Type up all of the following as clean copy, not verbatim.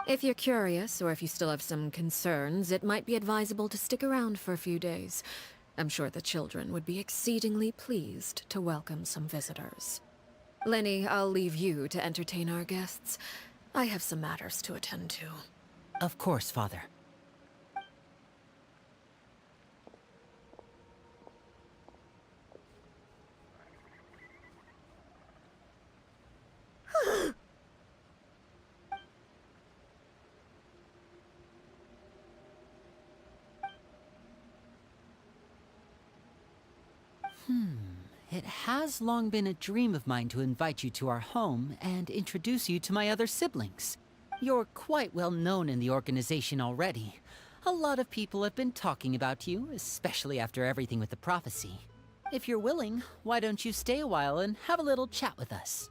If you're curious, or if you still have some concerns, it might be advisable to stick around for a few days. I'm sure the children would be exceedingly pleased to welcome some visitors. Lenny, I'll leave you to entertain our guests. I have some matters to attend to. Of course, Father. It has long been a dream of mine to invite you to our home and introduce you to my other siblings. You're quite well known in the organization already. A lot of people have been talking about you, especially after everything with the prophecy. If you're willing, why don't you stay a while and have a little chat with us?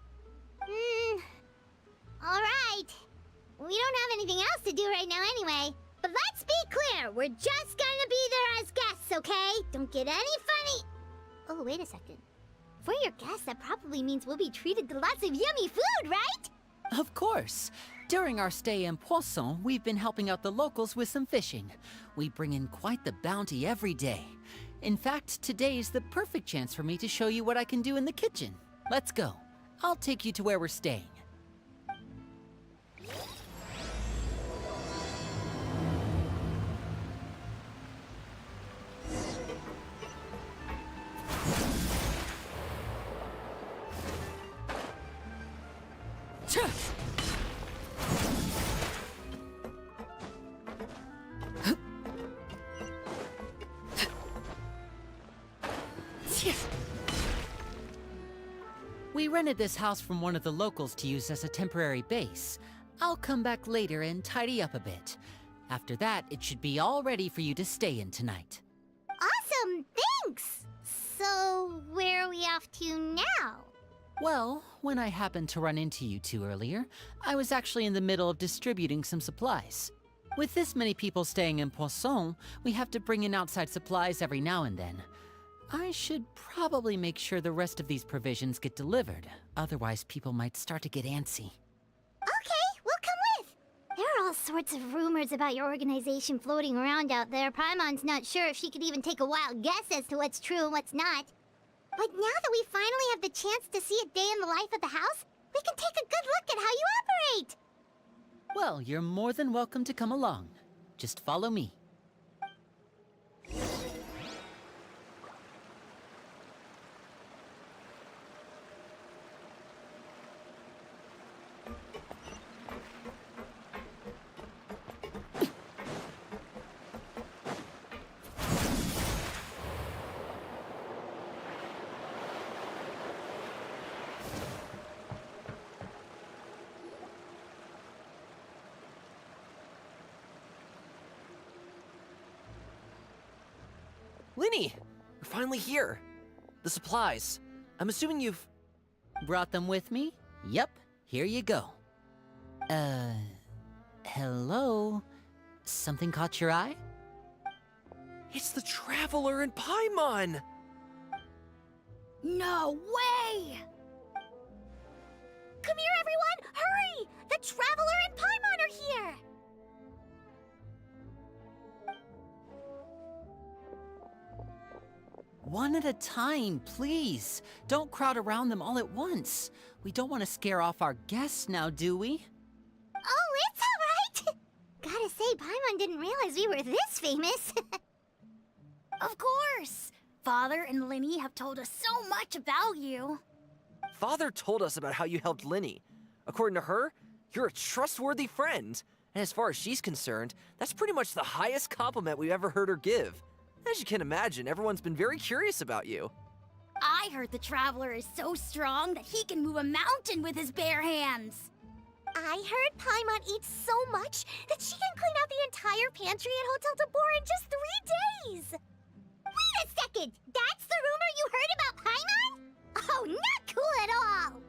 Alright. We don't have anything else to do right now anyway. But let's be clear, we're just gonna be there as guests, okay? Don't get any funny... Oh, wait a second. For your guests, that probably means we'll be treated to lots of yummy food, right? Of course. During our stay in Poisson, we've been helping out the locals with some fishing. We bring in quite the bounty every day. In fact, today's the perfect chance for me to show you what I can do in the kitchen. Let's go. I'll take you to where we're staying. We rented this house from one of the locals to use as a temporary base. I'll come back later and tidy up a bit. After that, it should be all ready for you to stay in tonight. Awesome, thanks! So, where are we off to now? Well, when I happened to run into you two earlier, I was actually in the middle of distributing some supplies. With this many people staying in Poisson, we have to bring in outside supplies every now and then. I should probably make sure the rest of these provisions get delivered, otherwise people might start to get antsy. Okay, we'll come with! There are all sorts of rumors about your organization floating around out there. Paimon's not sure if she could even take a wild guess as to what's true and what's not. But now that we finally have the chance to see a day in the life of the house, we can take a good look at how you operate! Well, you're more than welcome to come along. Just follow me. Linny! We're finally here. The supplies. I'm assuming you've... Brought them with me? Yep, here you go. Hello? Something caught your eye? It's the Traveler in Paimon! No way! Come here, everyone! Hurry! The Traveler and Paimon are here! One at a time, please. Don't crowd around them all at once. We don't want to scare off our guests now, do we? Oh, it's all right! Gotta say, Paimon didn't realize we were this famous. Of course! Father and Linny have told us so much about you. Father told us about how you helped Linny. According to her, you're a trustworthy friend. And as far as she's concerned, that's pretty much the highest compliment we've ever heard her give. As you can imagine, everyone's been very curious about you. I heard the Traveler is so strong that he can move a mountain with his bare hands. I heard Paimon eats so much that she can clean out the entire pantry at Hotel de Boer in just 3 days! Wait a second! That's the rumor you heard about Paimon? Oh, not cool at all!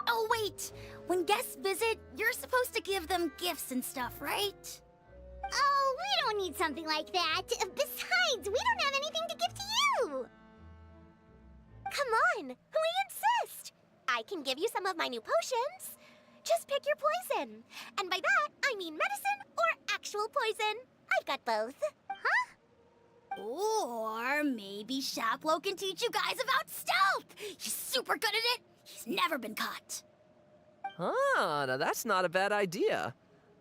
Oh wait, when guests visit, you're supposed to give them gifts and stuff, right? Oh, we don't need something like that. Besides, we don't have anything to give to you! Come on, we insist! I I can give you some of my new potions. Just pick your poison. And by that, I mean medicine or actual poison. I've got both. Or maybe Shaplo can teach you guys about stealth. He's super good at it. He's never been caught. Ah, now that's not a bad idea.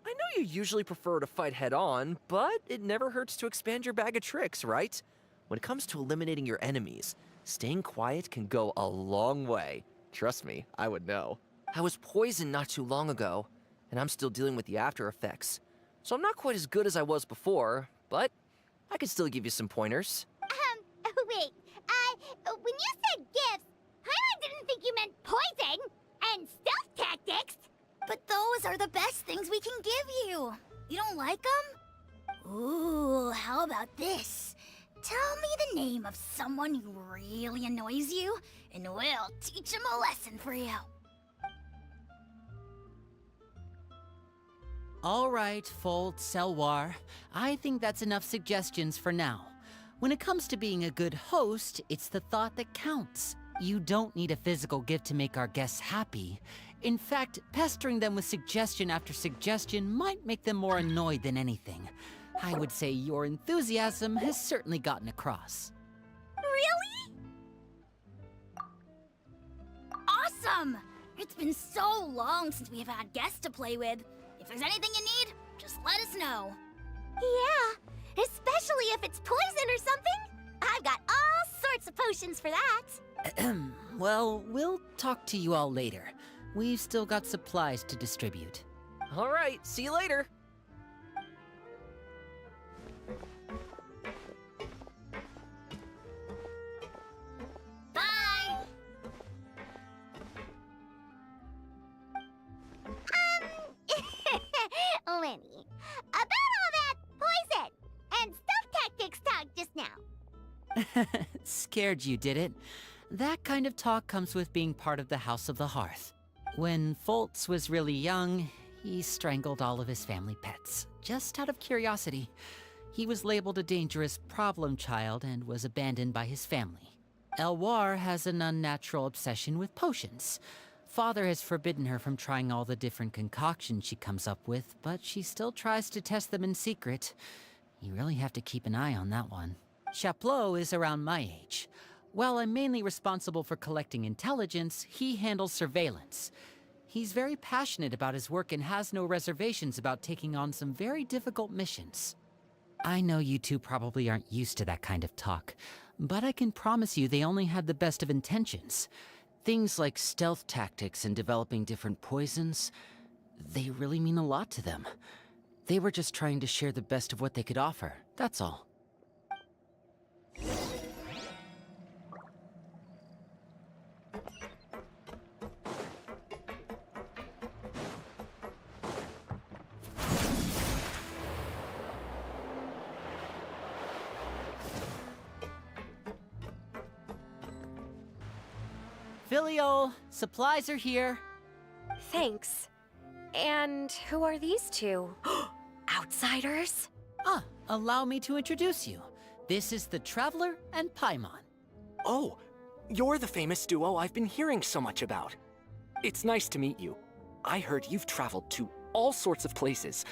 I know you usually prefer to fight head-on, but it never hurts to expand your bag of tricks, right? When it comes to eliminating your enemies, staying quiet can go a long way. Trust me, I would know. I was poisoned not too long ago, and I'm still dealing with the after effects. So I'm not quite as good as I was before, but I can still give you some pointers. Wait. When you said gifts, Paimon didn't think you meant poison and stealth tactics. But those are the best things we can give you. You don't like them? Ooh, how about this? Tell me the name of someone who really annoys you, and we'll teach him a lesson for you. All right, Folt, Selwar. I think that's enough suggestions for now. When it comes to being a good host, it's the thought that counts. You don't need a physical gift to make our guests happy. In fact, pestering them with suggestion after suggestion might make them more annoyed than anything. I would say your enthusiasm has certainly gotten across. Really? Awesome! It's been so long since we have had guests to play with. If there's anything you need, just let us know. Yeah, especially if it's poison or something. I've got all sorts of potions for that. Well, we'll talk to you all later. We've still got supplies to distribute. All right, see you later. Bye! Lenny, about all that poison and stealth tactics talk just now. Scared you, did it? That kind of talk comes with being part of the House of the Hearth. When Foltz was really young, he strangled all of his family pets, just out of curiosity. He was labeled a dangerous problem child and was abandoned by his family. Elwar has an unnatural obsession with potions. Father has forbidden her from trying all the different concoctions she comes up with, but she still tries to test them in secret. You really have to keep an eye on that one. Chaplot is around my age. While I'm mainly responsible for collecting intelligence, he handles surveillance. He's very passionate about his work and has no reservations about taking on some very difficult missions. I know you two probably aren't used to that kind of talk, but I can promise you they only had the best of intentions. Things like stealth tactics and developing different poisons, they really mean a lot to them. They were just trying to share the best of what they could offer, that's all. Filial, supplies are here. Thanks. And who are these two? Outsiders? Ah, allow me to introduce you. This is the Traveler and Paimon. Oh, you're the famous duo I've been hearing so much about. It's nice to meet you. I heard you've traveled to all sorts of places.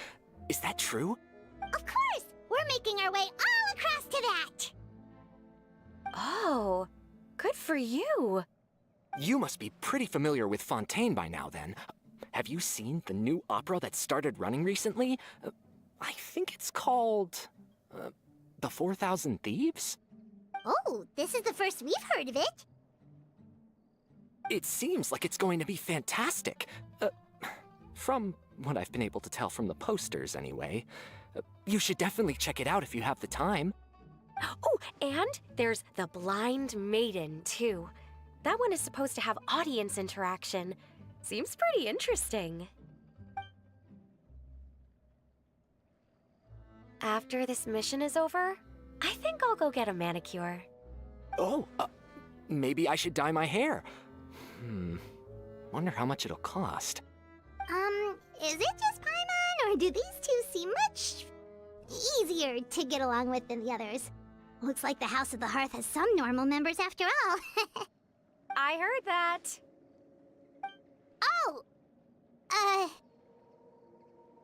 Is that true? Of course! We're making our way all across to that! Oh, good for you. You must be pretty familiar with Fontaine by now, then. Have you seen the new opera that started running recently? I think it's called... The 4,000 Thieves? Oh, this is the first we've heard of it. It seems like it's going to be fantastic. From what I've been able to tell from the posters, anyway. You should definitely check it out if you have the time. Oh, and there's the Blind Maiden, too. That one is supposed to have audience interaction. Seems pretty interesting. After this mission is over, I think I'll go get a manicure. Oh, maybe I should dye my hair. Wonder how much it'll cost. Is it just Paimon, or do these two seem much easier to get along with than the others? Looks like the House of the Hearth has some normal members after all. I heard that.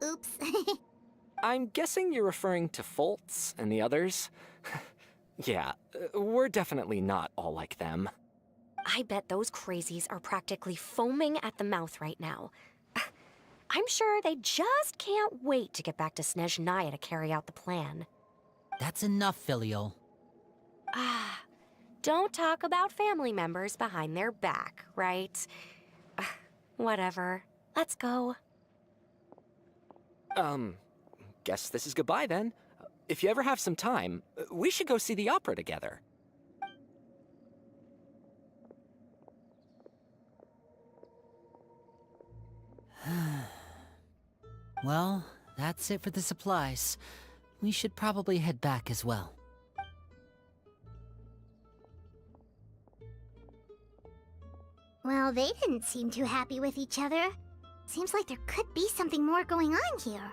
Oops. I'm guessing you're referring to Foltz and the others? Yeah, we're definitely not all like them. I bet those crazies are practically foaming at the mouth right now. I'm sure they just can't wait to get back to Snezhnaya to carry out the plan. That's enough, Filial. Don't talk about family members behind their back, right? Whatever. Let's go. Guess this is goodbye then. If you ever have some time, we should go see the opera together. Well, that's it for the supplies. We should probably head back as well. Well, they didn't seem too happy with each other. Seems like there could be something more going on here.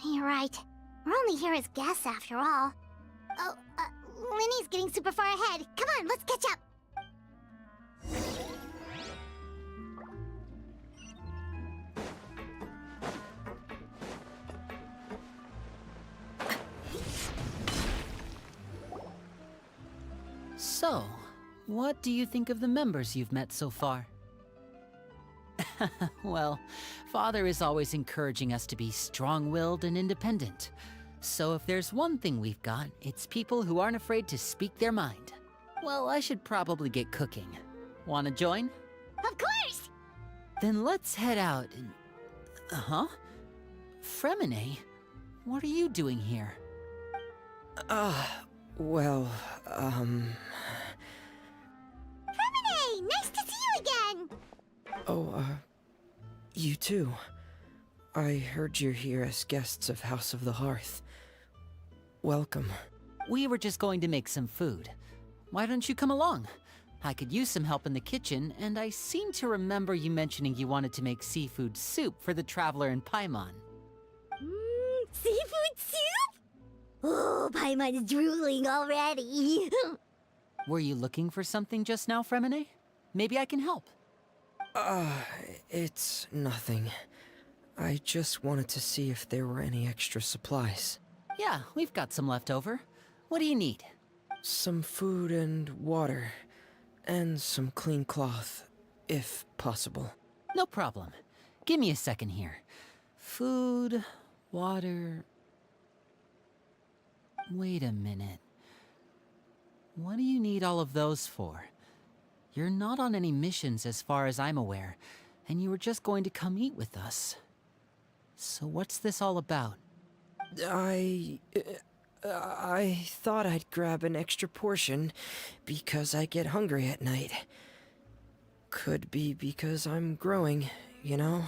You're right. We're only here as guests after all. Oh, Linny's getting super far ahead. Come on, let's catch up. So, what do you think of the members you've met so far? Well, Father is always encouraging us to be strong-willed and independent. So if there's one thing we've got, it's people who aren't afraid to speak their mind. Well, I should probably get cooking. Wanna join? Of course! Then let's head out and... Huh? Fremine? What are you doing here? Well, Hey, nice to see you again! Oh, you too. I heard you're here as guests of House of the Hearth. Welcome. We were just going to make some food. Why don't you come along? I could use some help in the kitchen, and I seem to remember you mentioning you wanted to make seafood soup for the traveler in Paimon. Seafood soup? Oh, Paimon's drooling already. Were you looking for something just now, Fremine? Maybe I can help. It's nothing. I just wanted to see if there were any extra supplies. Yeah, we've got some left over. What do you need? Some food and water. And some clean cloth, if possible. No problem. Give me a second here. Food, water... Wait a minute. What do you need all of those for? You're not on any missions as far as I'm aware, and you were just going to come eat with us. So what's this all about? I thought I'd grab an extra portion because I get hungry at night. Could be because I'm growing, you know,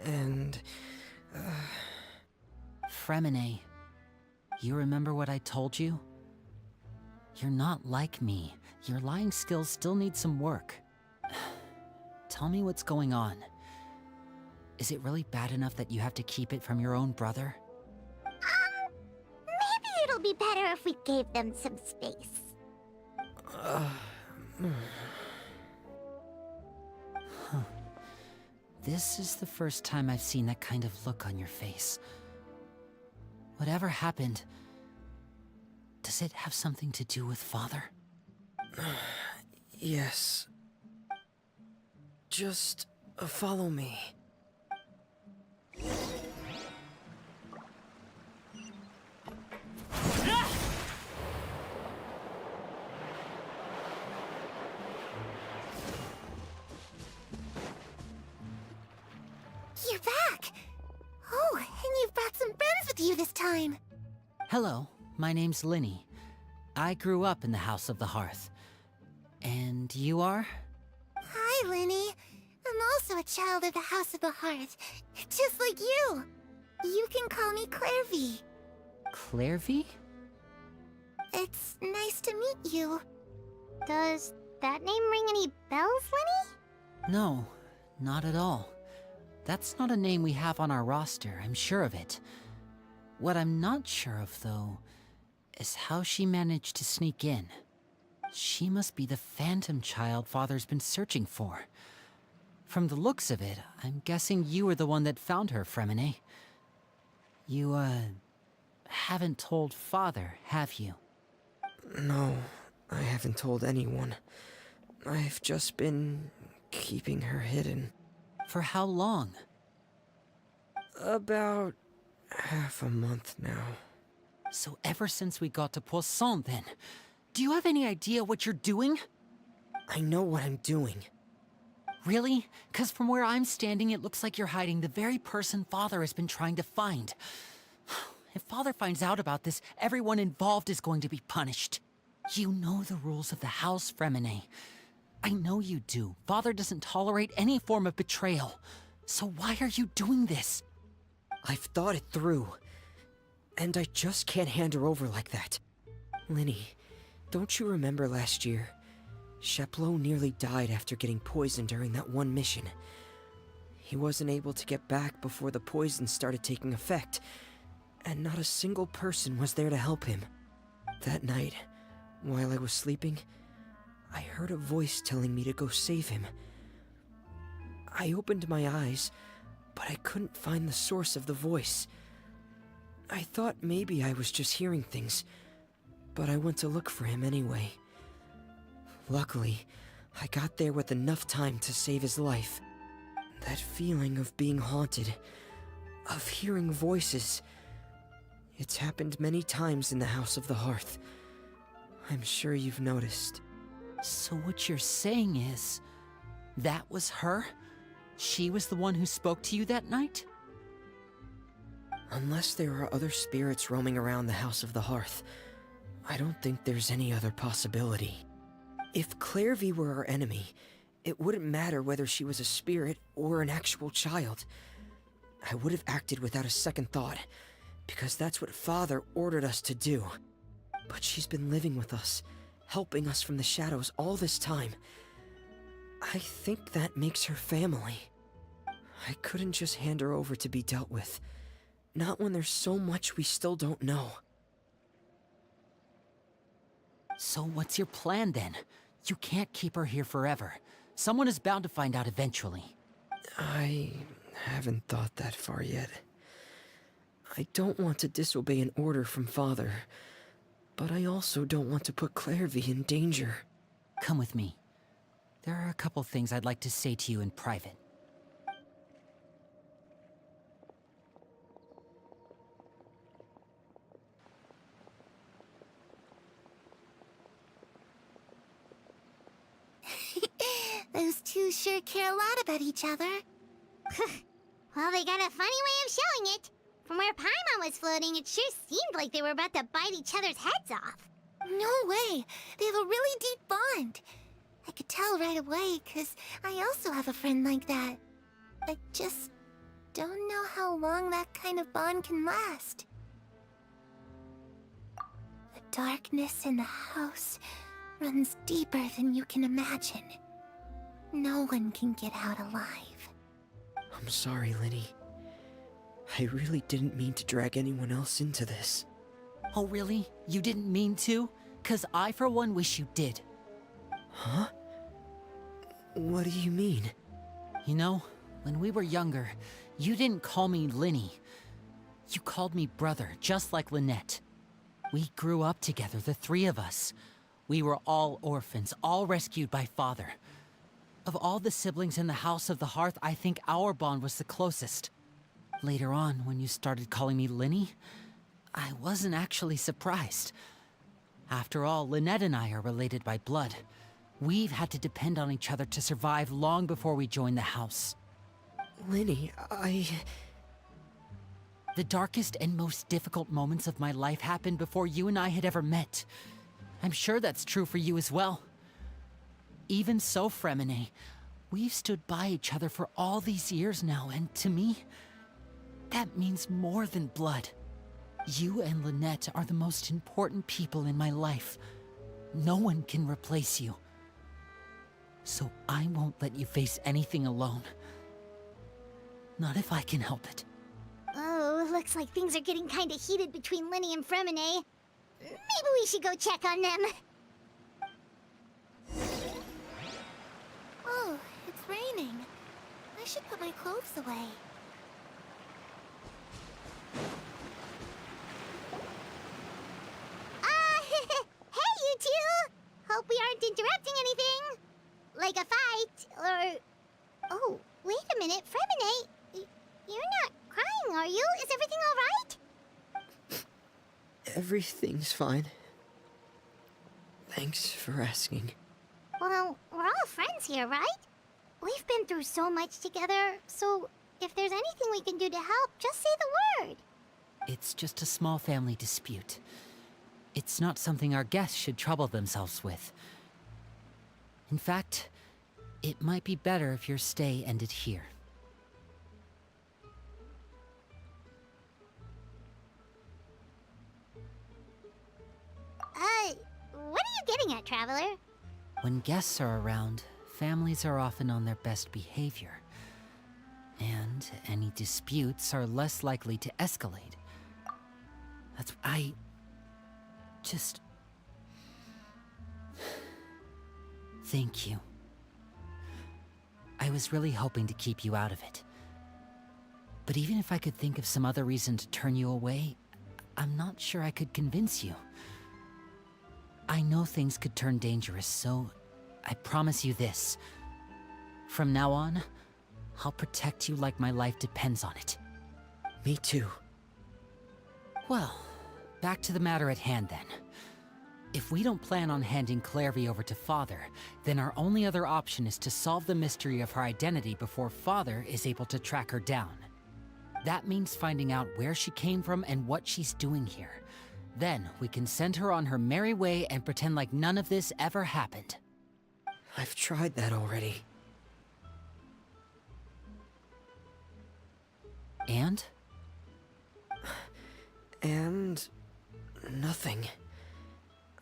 and... Fremine, you remember what I told you? You're not like me. Your lying skills still need some work. Tell me what's going on. Is it really bad enough that you have to keep it from your own brother? Maybe it'll be better if we gave them some space. This is the first time I've seen that kind of look on your face. Whatever happened, does it have something to do with Father? Yes. Just follow me. You're back! Oh, and you've brought some friends with you this time. Hello, my name's Linny. I grew up in the House of the Hearth. And you are? Hi, Linny. I'm also a child of the House of the Hearth, just like you. You can call me Clairvy. Clairvy? It's nice to meet you. Does that name ring any bells, Linny? No, not at all. That's not a name we have on our roster, I'm sure of it. What I'm not sure of, though, is how she managed to sneak in. She must be the phantom child Father's been searching for. From the looks of it, I'm guessing you were the one that found her, Fremine. You, haven't told Father, have you? No, I haven't told anyone. I've just been keeping her hidden. For how long? About half a month now. So ever since we got to Poisson, then. Do you have any idea what you're doing? I know what I'm doing. Really? 'Cause from where I'm standing, it looks like you're hiding the very person Father has been trying to find. If Father finds out about this, everyone involved is going to be punished. You know the rules of the house, Fremine. I know you do. Father doesn't tolerate any form of betrayal. So why are you doing this? I've thought it through. And I just can't hand her over like that. Linny, don't you remember last year? Sheplo nearly died after getting poisoned during that one mission. He wasn't able to get back before the poison started taking effect, and not a single person was there to help him. That night, while I was sleeping, I heard a voice telling me to go save him. I opened my eyes, but I couldn't find the source of the voice. I thought maybe I was just hearing things, but I went to look for him anyway. Luckily, I got there with enough time to save his life. That feeling of being haunted, of hearing voices, it's happened many times in the House of the Hearth. I'm sure you've noticed. So what you're saying is, that was her? She was the one who spoke to you that night? Unless there are other spirits roaming around the House of the Hearth, I don't think there's any other possibility. If Clairvy were our enemy, it wouldn't matter whether she was a spirit or an actual child. I would have acted without a second thought, because that's what Father ordered us to do. But she's been living with us, helping us from the shadows all this time. I think that makes her family. I couldn't just hand her over to be dealt with. Not when there's so much we still don't know. So what's your plan then? You can't keep her here forever. Someone is bound to find out eventually. I haven't thought that far yet. I don't want to disobey an order from Father, but I also don't want to put Clairvy in danger. Come with me. There are a couple things I'd like to say to you in private. Those two sure care a lot about each other. Well, they got a funny way of showing it. From where Paimon was floating, it sure seemed like they were about to bite each other's heads off. No way. They have a really deep bond. I could tell right away, 'cause I also have a friend like that. I just don't know how long that kind of bond can last. The darkness in the house runs deeper than you can imagine. No one can get out alive. I'm sorry, Linny. I really didn't mean to drag anyone else into this. Oh really? You didn't mean to? 'Cause I for one wish you did. Huh? What do you mean? You know, when we were younger, you didn't call me Linny. You called me brother, just like Lynette. We grew up together, the three of us. We were all orphans, all rescued by Father. Of all the siblings in the House of the Hearth, I think our bond was the closest. Later on, when you started calling me Linny, I wasn't actually surprised. After all, Lynette and I are related by blood. We've had to depend on each other to survive long before we joined the house. Linny, The darkest and most difficult moments of my life happened before you and I had ever met. I'm sure that's true for you as well. Even so, Fremine, we've stood by each other for all these years now, and to me, that means more than blood. You and Lynette are the most important people in my life. No one can replace you. So I won't let you face anything alone. Not if I can help it. Oh, looks like things are getting kinda heated between Linny and Fremine. Maybe we should go check on them. Oh, it's raining. should put my clothes away. Hey, you two! Hope we aren't interrupting anything. Like a fight, or... Oh, wait a minute, Fremine. You're not crying, are you? Is everything alright? Everything's fine. Thanks for asking. Well, we're all friends here, right? We've been through so much together, so if there's anything we can do to help, just say the word. It's just a small family dispute. It's not something our guests should trouble themselves with. In fact, it might be better if your stay ended here. What are you getting at, Traveler? When guests are around, families are often on their best behavior. And any disputes are less likely to escalate. I just... Thank you. I was really hoping to keep you out of it. But even if I could think of some other reason to turn you away, I'm not sure I could convince you. I know things could turn dangerous, so I promise you this. From now on, I'll protect you like my life depends on it. Me too. Well, back to the matter at hand then. If we don't plan on handing Clairvy over to Father, then our only other option is to solve the mystery of her identity before Father is able to track her down. That means finding out where she came from and what she's doing here. Then we can send her on her merry way and pretend like none of this ever happened. I've tried that already. And? And... nothing.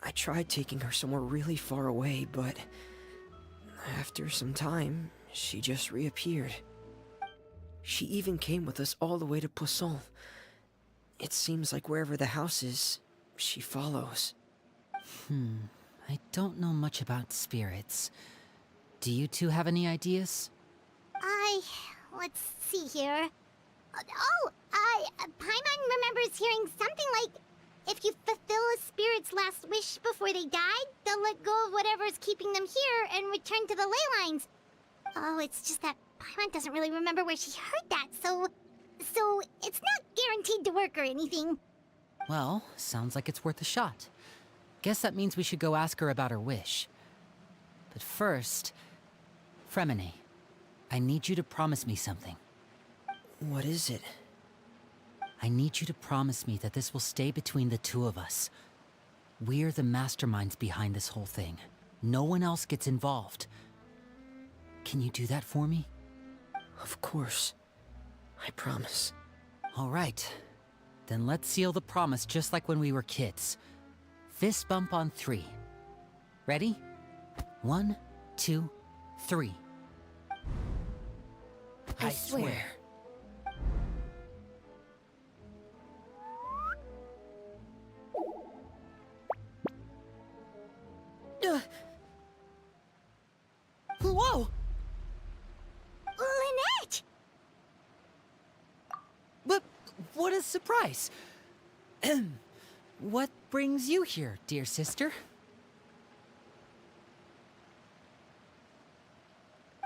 I tried taking her somewhere really far away, but... after some time, she just reappeared. She even came with us all the way to Poisson. It seems like wherever the house is, she follows. I don't know much about spirits. Do you two have any ideas? Let's see here. Paimon remembers hearing something like, if you fulfill a spirit's last wish before they died, they'll let go of whatever's keeping them here and return to the ley lines. Oh, it's just that Paimon doesn't really remember where she heard that, so it's not guaranteed to work or anything. Well, sounds like it's worth a shot. Guess that means we should go ask her about her wish. But first, Fremine, I need you to promise me something. What is it? I need you to promise me that this will stay between the two of us. We're the masterminds behind this whole thing. No one else gets involved. Can you do that for me? Of course. I promise. All right. Then let's seal the promise just like when we were kids. Fist bump on 3. Ready? 1, 2, 3. I swear. Whoa! Lynette! But what a surprise! What brings you here, dear sister?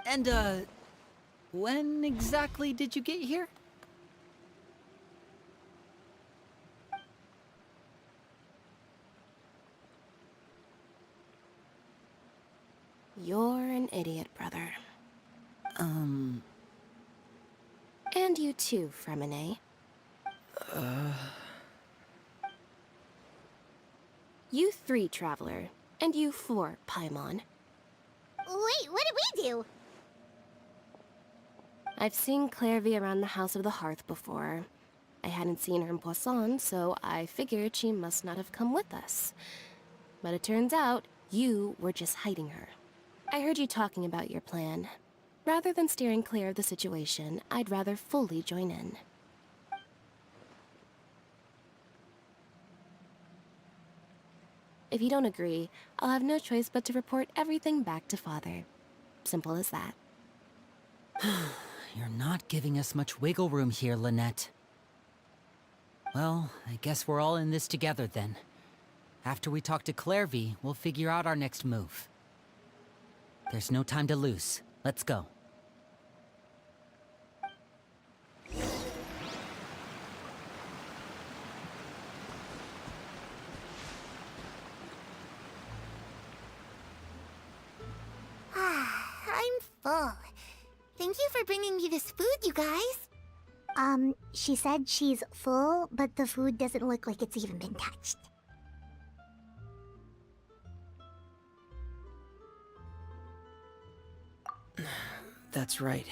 And, when exactly did you get here? You're an idiot, brother. And you too, Fremine. You 3, Traveler. And you 4, Paimon. Wait, what did we do? I've seen Clairvy around the House of the Hearth before. I hadn't seen her in Poisson, so I figured she must not have come with us. But it turns out, you were just hiding her. I heard you talking about your plan. Rather than steering clear of the situation, I'd rather fully join in. If you don't agree, I'll have no choice but to report everything back to Father. Simple as that. You're not giving us much wiggle room here, Lynette. Well, I guess we're all in this together then. After we talk to Clairvy, we'll figure out our next move. There's no time to lose. Let's go. I'm full. Thank you for bringing me this food, you guys. She said she's full, but the food doesn't look like it's even been touched. That's right.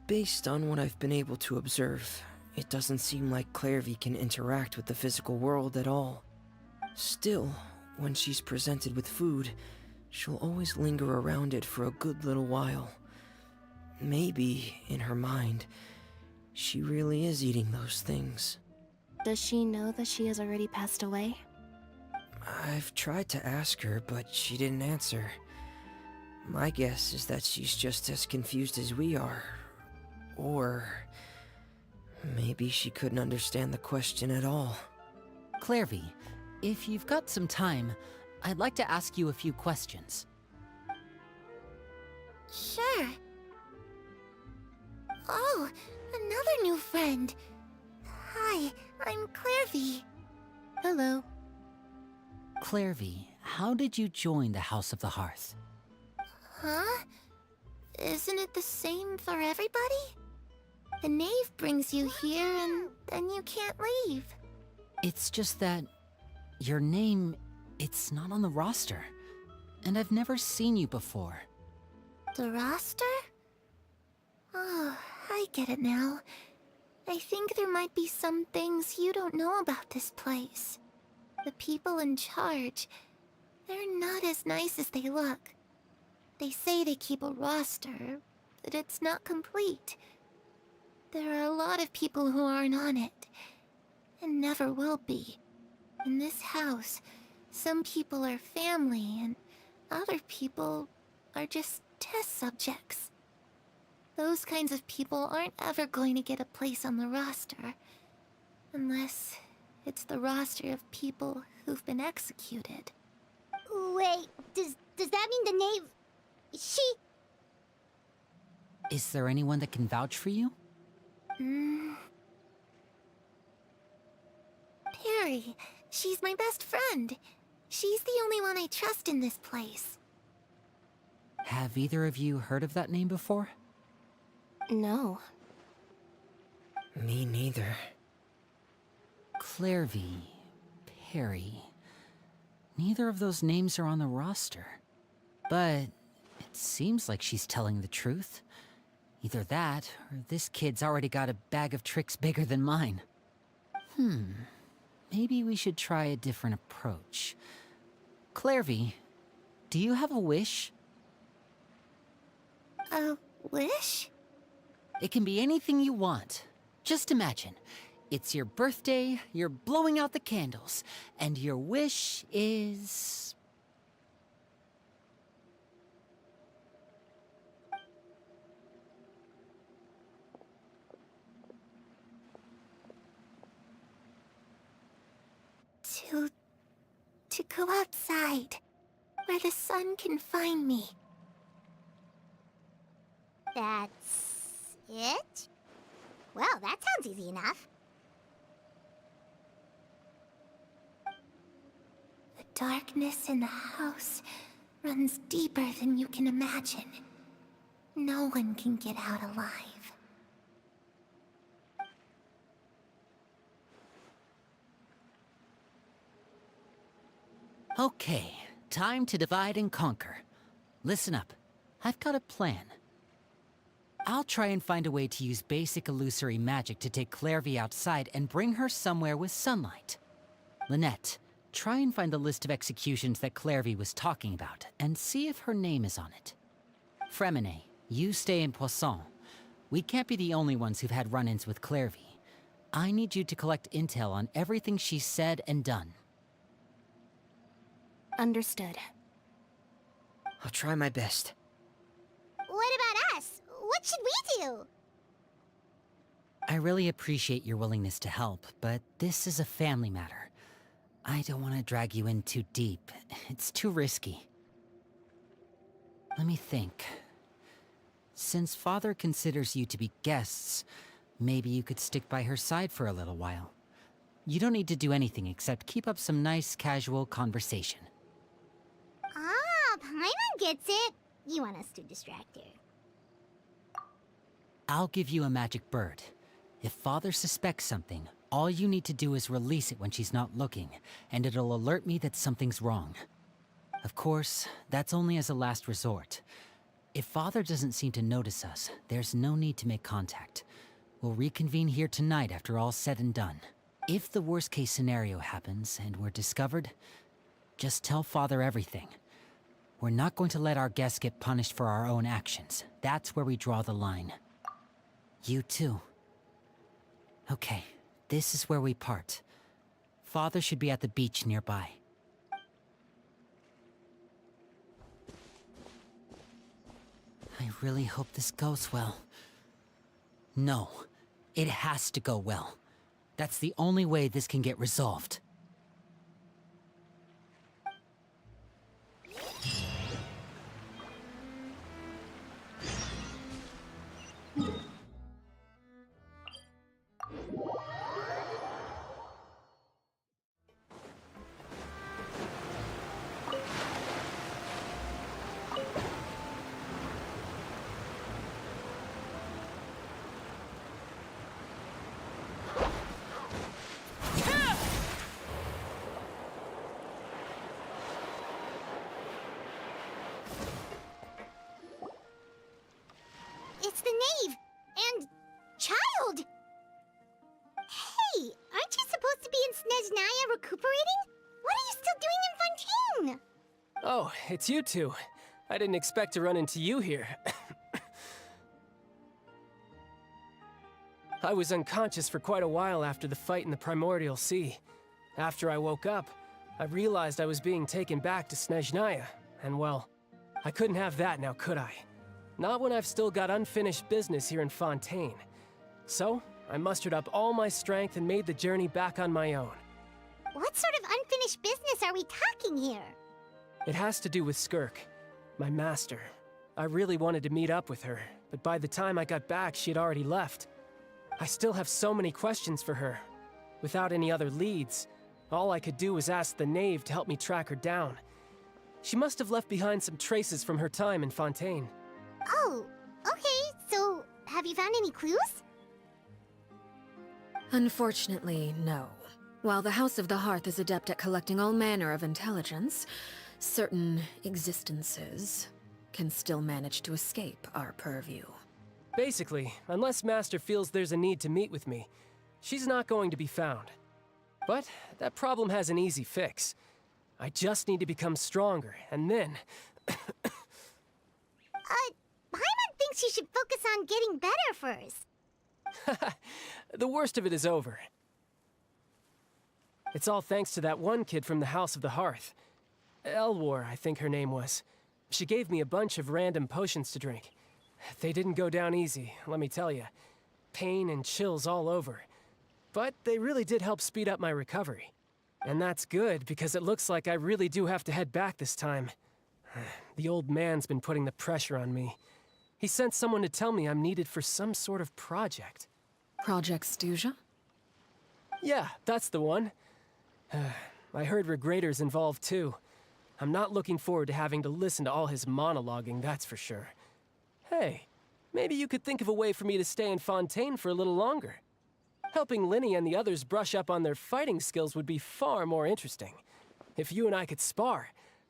Based on what I've been able to observe, it doesn't seem like Clairvy can interact with the physical world at all. Still, when she's presented with food, she'll always linger around it for a good little while. Maybe, in her mind, she really is eating those things. Does she know that she has already passed away? I've tried to ask her, but she didn't answer. My guess is that she's just as confused as we are. Or maybe she couldn't understand the question at all. Clairvy, if you've got some time, I'd like to ask you a few questions. Sure. Oh, another new friend. Hi, I'm Clairvy. Hello. Clairvy, how did you join the House of the Hearth? Huh? Isn't it the same for everybody? The Knave brings you here and then you can't leave. It's just that your name, it's not on the roster. And I've never seen you before. The roster? Oh, I get it now. I think there might be some things you don't know about this place. The people in charge, they're not as nice as they look. They say they keep a roster, but it's not complete. There are a lot of people who aren't on it, and never will be. In this house, some people are family, and other people are just test subjects. Those kinds of people aren't ever going to get a place on the roster, unless it's the roster of people who've been executed. Wait, does that mean the Knave... She... Is there anyone that can vouch for you? Perry. She's my best friend. She's the only one I trust in this place. Have either of you heard of that name before? No. Me neither. Clairvy, Perry. Neither of those names are on the roster. But it seems like she's telling the truth. Either that, or this kid's already got a bag of tricks bigger than mine. Maybe we should try a different approach. Clairvy, do you have a wish? A wish? It can be anything you want. Just imagine. It's your birthday, you're blowing out the candles, and your wish is... To go outside, where the sun can find me. That's... it? Well, that sounds easy enough. The darkness in the house runs deeper than you can imagine. No one can get out alive. Okay, time to divide and conquer. Listen up, I've got a plan. I'll try and find a way to use basic illusory magic to take Clairvy outside and bring her somewhere with sunlight. Lynette, try and find the list of executions that Clairvy was talking about, and see if her name is on it. Fremine, you stay in Poisson. We can't be the only ones who've had run-ins with Clairvy. I need you to collect intel on everything she's said and done. Understood. I'll try my best. What about us? What what should we do? I really appreciate your willingness to help, but this is a family matter. I don't want to drag you in too deep. It's too risky. Let me think. Since Father considers you to be guests, maybe you could stick by her side for a little while. You don't need to do anything except keep up some nice, casual conversation. Ah, Paimon gets it. You want us to distract her. I'll give you a magic bird. If Father suspects something, all you need to do is release it when she's not looking, and it'll alert me that something's wrong. Of course, that's only as a last resort. If Father doesn't seem to notice us, there's no need to make contact. We'll reconvene here tonight after all's said and done. If the worst-case scenario happens and we're discovered, just tell Father everything. We're not going to let our guests get punished for our own actions. That's where we draw the line. You too. Okay, this is where we part. Father should be at the beach nearby. I really hope this goes well. No, it has to go well. That's the only way this can get resolved. It's the Knave! And... child! Hey, aren't you supposed to be in Snezhnaya recuperating? What are you still doing in Fontaine? Oh, it's you two. I didn't expect to run into you here. I was unconscious for quite a while after the fight in the Primordial Sea. After I woke up, I realized I was being taken back to Snezhnaya, and well, I couldn't have that now, could I? Not when I've still got unfinished business here in Fontaine. So, I mustered up all my strength and made the journey back on my own. What sort of unfinished business are we talking here? It has to do with Skirk, my master. I really wanted to meet up with her, but by the time I got back, she had already left. I still have so many questions for her. Without any other leads, all I could do was ask the Knave to help me track her down. She must have left behind some traces from her time in Fontaine. Oh, okay, so have you found any clues? Unfortunately, no. While the House of the Hearth is adept at collecting all manner of intelligence, certain existences can still manage to escape our purview. Basically, unless Master feels there's a need to meet with me, she's not going to be found. But that problem has an easy fix. I just need to become stronger, and then... Paimon thinks you should focus on getting better first. The worst of it is over. It's all thanks to that one kid from the House of the Hearth. Elwar, I think her name was. She gave me a bunch of random potions to drink. They didn't go down easy, let me tell you. Pain and chills all over. But they really did help speed up my recovery. And that's good, because it looks like I really do have to head back this time. The old man's been putting the pressure on me. He sent someone to tell me I'm needed for some sort of project. Project Stuja? Yeah, that's the one. I heard Regrader's involved too. I'm not looking forward to having to listen to all his monologuing, that's for sure. Hey, maybe you could think of a way for me to stay in Fontaine for a little longer. Helping Linny and the others brush up on their fighting skills would be far more interesting. If you and I could spar,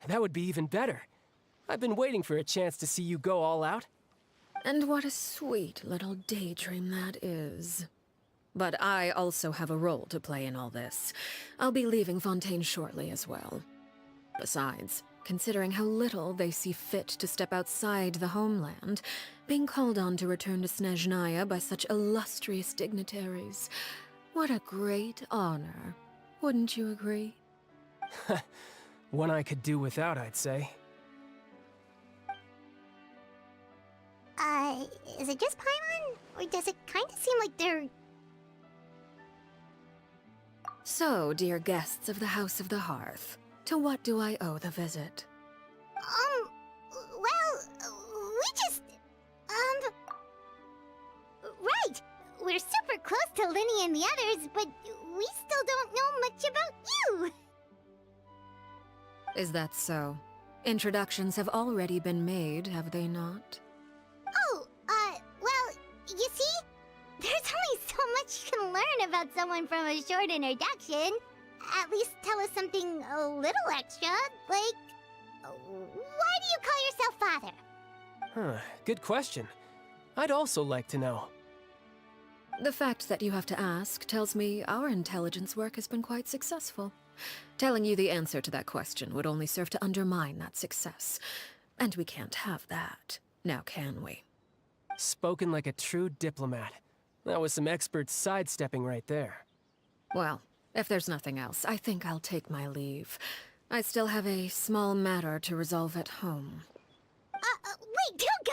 that would be even better. I've been waiting for a chance to see you go all out. And what a sweet little daydream that is. But I also have a role to play in all this. I'll be leaving Fontaine shortly as well. Besides, considering how little they see fit to step outside the homeland, being called on to return to Snezhnaya by such illustrious dignitaries, what a great honor. Wouldn't you agree? One I could do without, I'd say. Is it just Paimon? Or does it kind of seem like they're... So, dear guests of the House of the Hearth, to what do I owe the visit? Well, we just... Right! We're super close to Linny and the others, but we still don't know much about you! Is that so? Introductions have already been made, have they not? Oh, well, you see? There's only so much you can learn about someone from a short introduction. At least tell us something a little extra, like... Why do you call yourself father? Huh, good question. I'd also like to know. The fact that you have to ask tells me our intelligence work has been quite successful. Telling you the answer to that question would only serve to undermine that success. And we can't have that, now can we? Spoken like a true diplomat. That was some expert sidestepping right there. Well, if there's nothing else, I think I'll take my leave. I still have a small matter to resolve at home. Wait, don't go!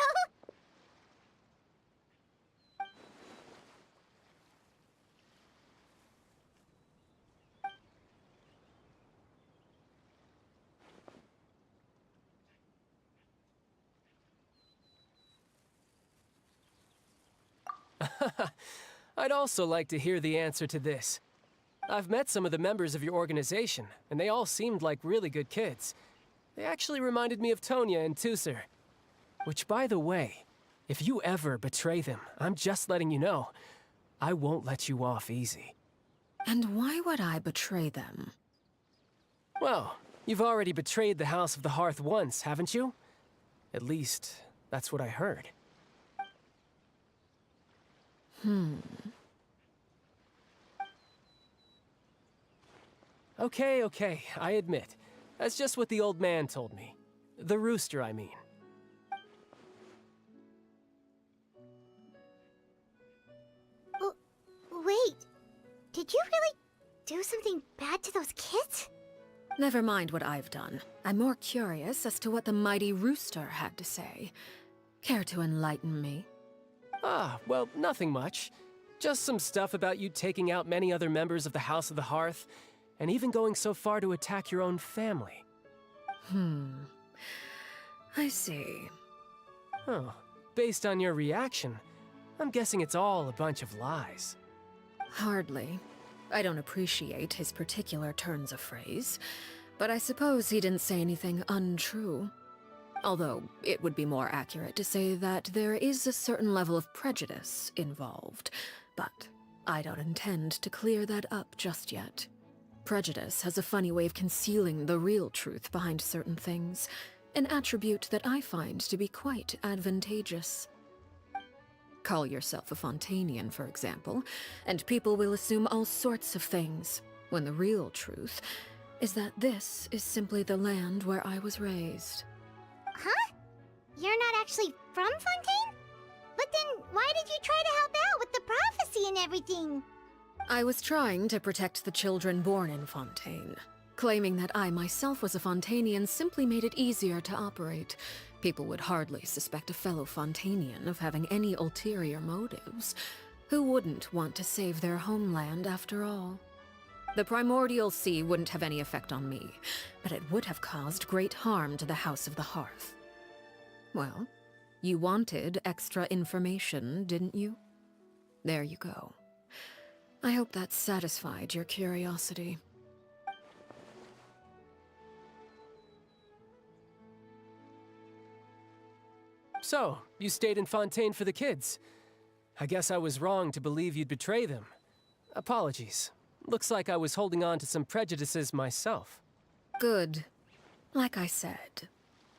I'd also like to hear the answer to this. I've met some of the members of your organization, and they all seemed like really good kids. They actually reminded me of Tonya and Tusser. Which, by the way, if you ever betray them, I'm just letting you know, I won't let you off easy. And why would I betray them? Well, you've already betrayed the House of the Hearth once, haven't you? At least, that's what I heard. Okay, I admit. That's just what the old man told me. The rooster, I mean. Wait, did you really do something bad to those kids? Never mind what I've done. I'm more curious as to what the mighty rooster had to say. Care to enlighten me? Ah, well, nothing much. Just some stuff about you taking out many other members of the House of the Hearth, and even going so far to attack your own family. I see. Oh, based on your reaction, I'm guessing it's all a bunch of lies. Hardly. I don't appreciate his particular turns of phrase, but I suppose he didn't say anything untrue. Although, it would be more accurate to say that there is a certain level of prejudice involved, but I don't intend to clear that up just yet. Prejudice has a funny way of concealing the real truth behind certain things, an attribute that I find to be quite advantageous. Call yourself a Fontanian, for example, and people will assume all sorts of things, when the real truth is that this is simply the land where I was raised. Huh? You're not actually from Fontaine? But then why did you try to help out with the prophecy and everything? I was trying to protect the children born in Fontaine. Claiming that I myself was a Fontanian simply made it easier to operate. People would hardly suspect a fellow Fontanian of having any ulterior motives. Who wouldn't want to save their homeland after all? The primordial sea wouldn't have any effect on me, but it would have caused great harm to the House of the Hearth. Well, you wanted extra information, didn't you? There you go. I hope that satisfied your curiosity. So, you stayed in Fontaine for the kids. I guess I was wrong to believe you'd betray them. Apologies. Looks like I was holding on to some prejudices myself. Good. Like I said,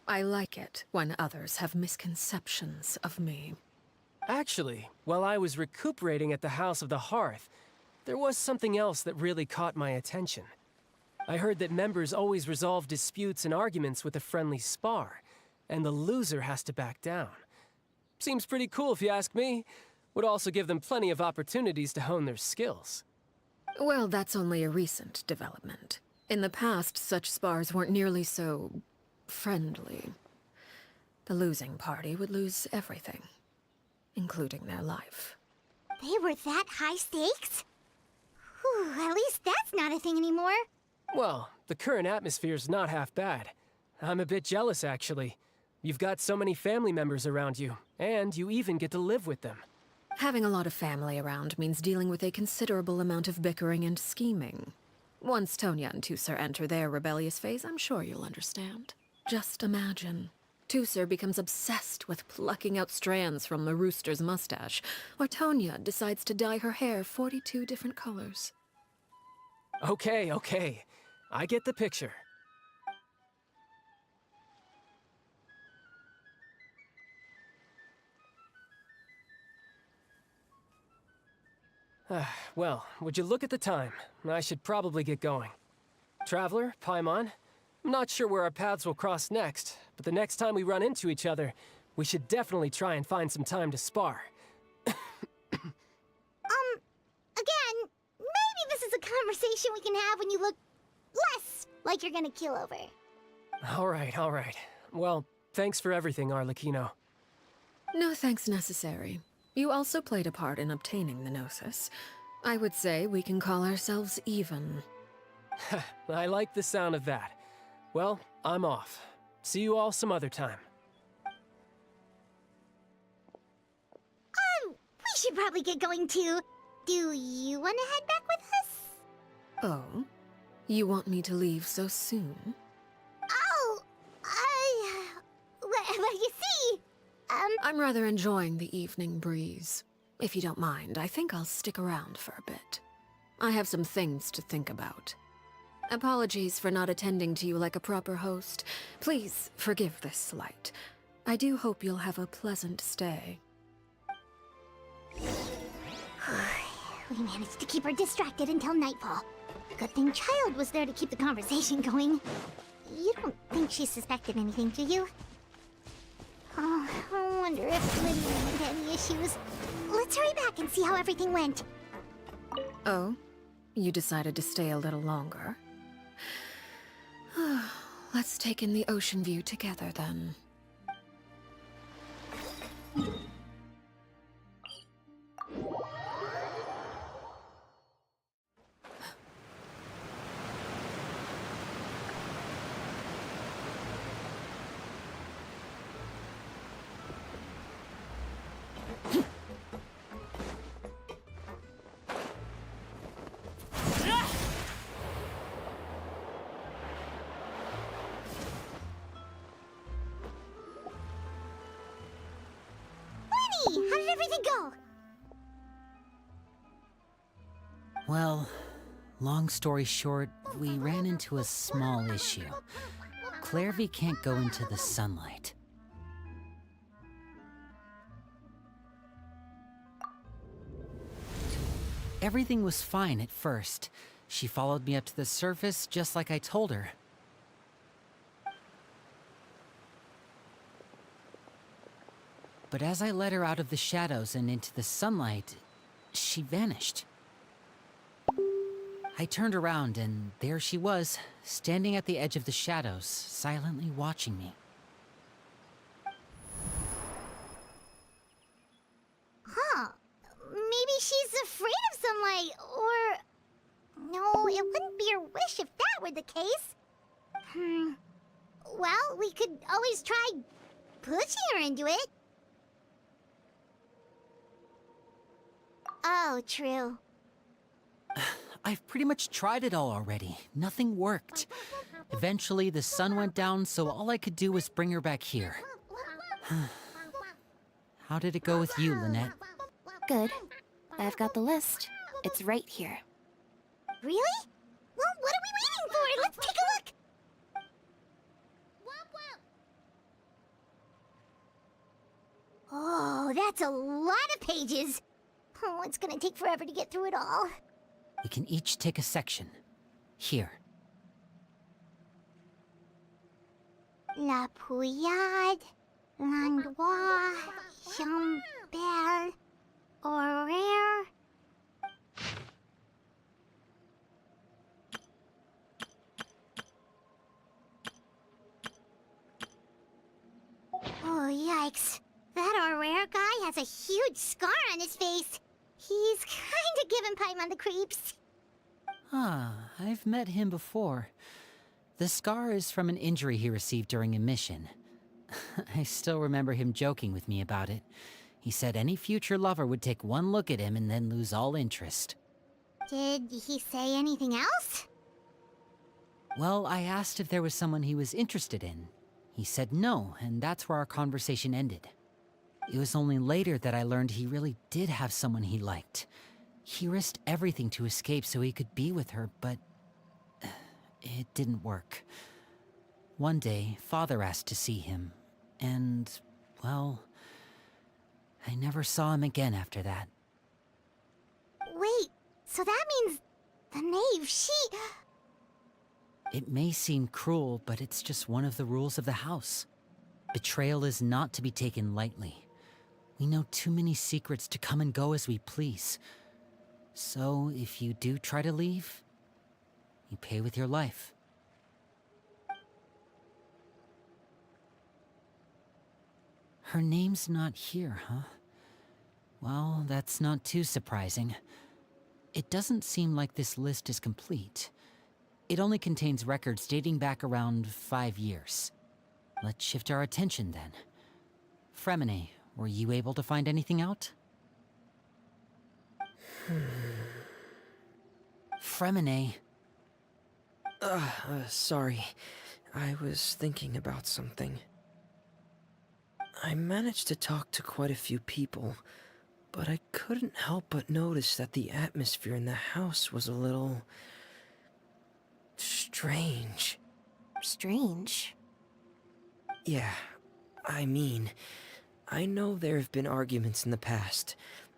I like it when others have misconceptions of me. Actually, while I was recuperating at the House of the Hearth, there was something else that really caught my attention. I heard that members always resolve disputes and arguments with a friendly spar, and the loser has to back down. Seems pretty cool if you ask me. Would also give them plenty of opportunities to hone their skills. Well, that's only a recent development. In the past, such spars weren't nearly so friendly. The losing party would lose everything. including their life. They were that high stakes? Whew, at least that's not a thing anymore. Well, the current atmosphere's not half bad. I'm a bit jealous, actually. You've got so many family members around you, and you even get to live with them. Having a lot of family around means dealing with a considerable amount of bickering and scheming. Once Tonya and Tusser enter their rebellious phase, I'm sure you'll understand. Just imagine. Tusser becomes obsessed with plucking out strands from the rooster's mustache, or Tonya decides to dye her hair 42 different colors. Okay. I get the picture. Well, would you look at the time? I should probably get going. Traveler, Paimon, I'm not sure where our paths will cross next, but the next time we run into each other, we should definitely try and find some time to spar. Again, maybe this is a conversation we can have when you look less like you're gonna keel over. All right. Well, thanks for everything, Arlecchino. No thanks necessary. You also played a part in obtaining the Gnosis. I would say we can call ourselves even. I like the sound of that. Well, I'm off. See you all some other time. We should probably get going too. Do you want to head back with us? Oh? You want me to leave so soon? Oh, well, you see, I'm rather enjoying the evening breeze. If you don't mind, I think I'll stick around for a bit. I have some things to think about. Apologies for not attending to you like a proper host. Please forgive this slight. I do hope you'll have a pleasant stay. we managed to keep her distracted until nightfall. Good thing Child was there to keep the conversation going. You don't think she suspected anything, do you? Oh, I wonder if Lydia had any issues. Let's hurry back and see how everything went. Oh? You decided to stay a little longer? Let's take in the ocean view together, then. How did everything go? Well, long story short, we ran into a small issue. Clairvy can't go into the sunlight. Everything was fine at first. She followed me up to the surface just like I told her. But as I led her out of the shadows and into the sunlight, she vanished. I turned around and there she was, standing at the edge of the shadows, silently watching me. Huh. Maybe she's afraid of sunlight, or... No, it wouldn't be her wish if that were the case. Well, we could always try pushing her into it. Oh, true. I've pretty much tried it all already. Nothing worked. Eventually, the sun went down, so all I could do was bring her back here. How did it go with you, Lynette? Good. I've got the list. It's right here. Really? Well, what are we waiting for? Let's take a look! Oh, that's a lot of pages. Oh, it's gonna take forever to get through it all. We can each take a section. Here. La Pouillade, L'Endroit, Chambel, Horaire. Oh, yikes. That Horaire guy has a huge scar on his face. He's kinda giving Paimon the creeps. Ah, I've met him before. The scar is from an injury he received during a mission. I still remember him joking with me about it. He said any future lover would take one look at him and then lose all interest. Did he say anything else? Well, I asked if there was someone he was interested in. He said no, and that's where our conversation ended. It was only later that I learned he really did have someone he liked. He risked everything to escape so he could be with her, but it didn't work. One day, Father asked to see him, and, well, I never saw him again after that. Wait, so that means the Knave, she... It may seem cruel, but it's just one of the rules of the house. Betrayal is not to be taken lightly. We know too many secrets to come and go as we please. So, if you do try to leave, you pay with your life. Her name's not here, huh? Well, that's not too surprising. It doesn't seem like this list is complete. It only contains records dating back around 5 years. Let's shift our attention then. Fremine, were you able to find anything out? Fremine. Sorry. I was thinking about something. I managed to talk to quite a few people, but I couldn't help but notice that the atmosphere in the house was a little... strange. Strange. Yeah, I mean, I know there have been arguments in the past,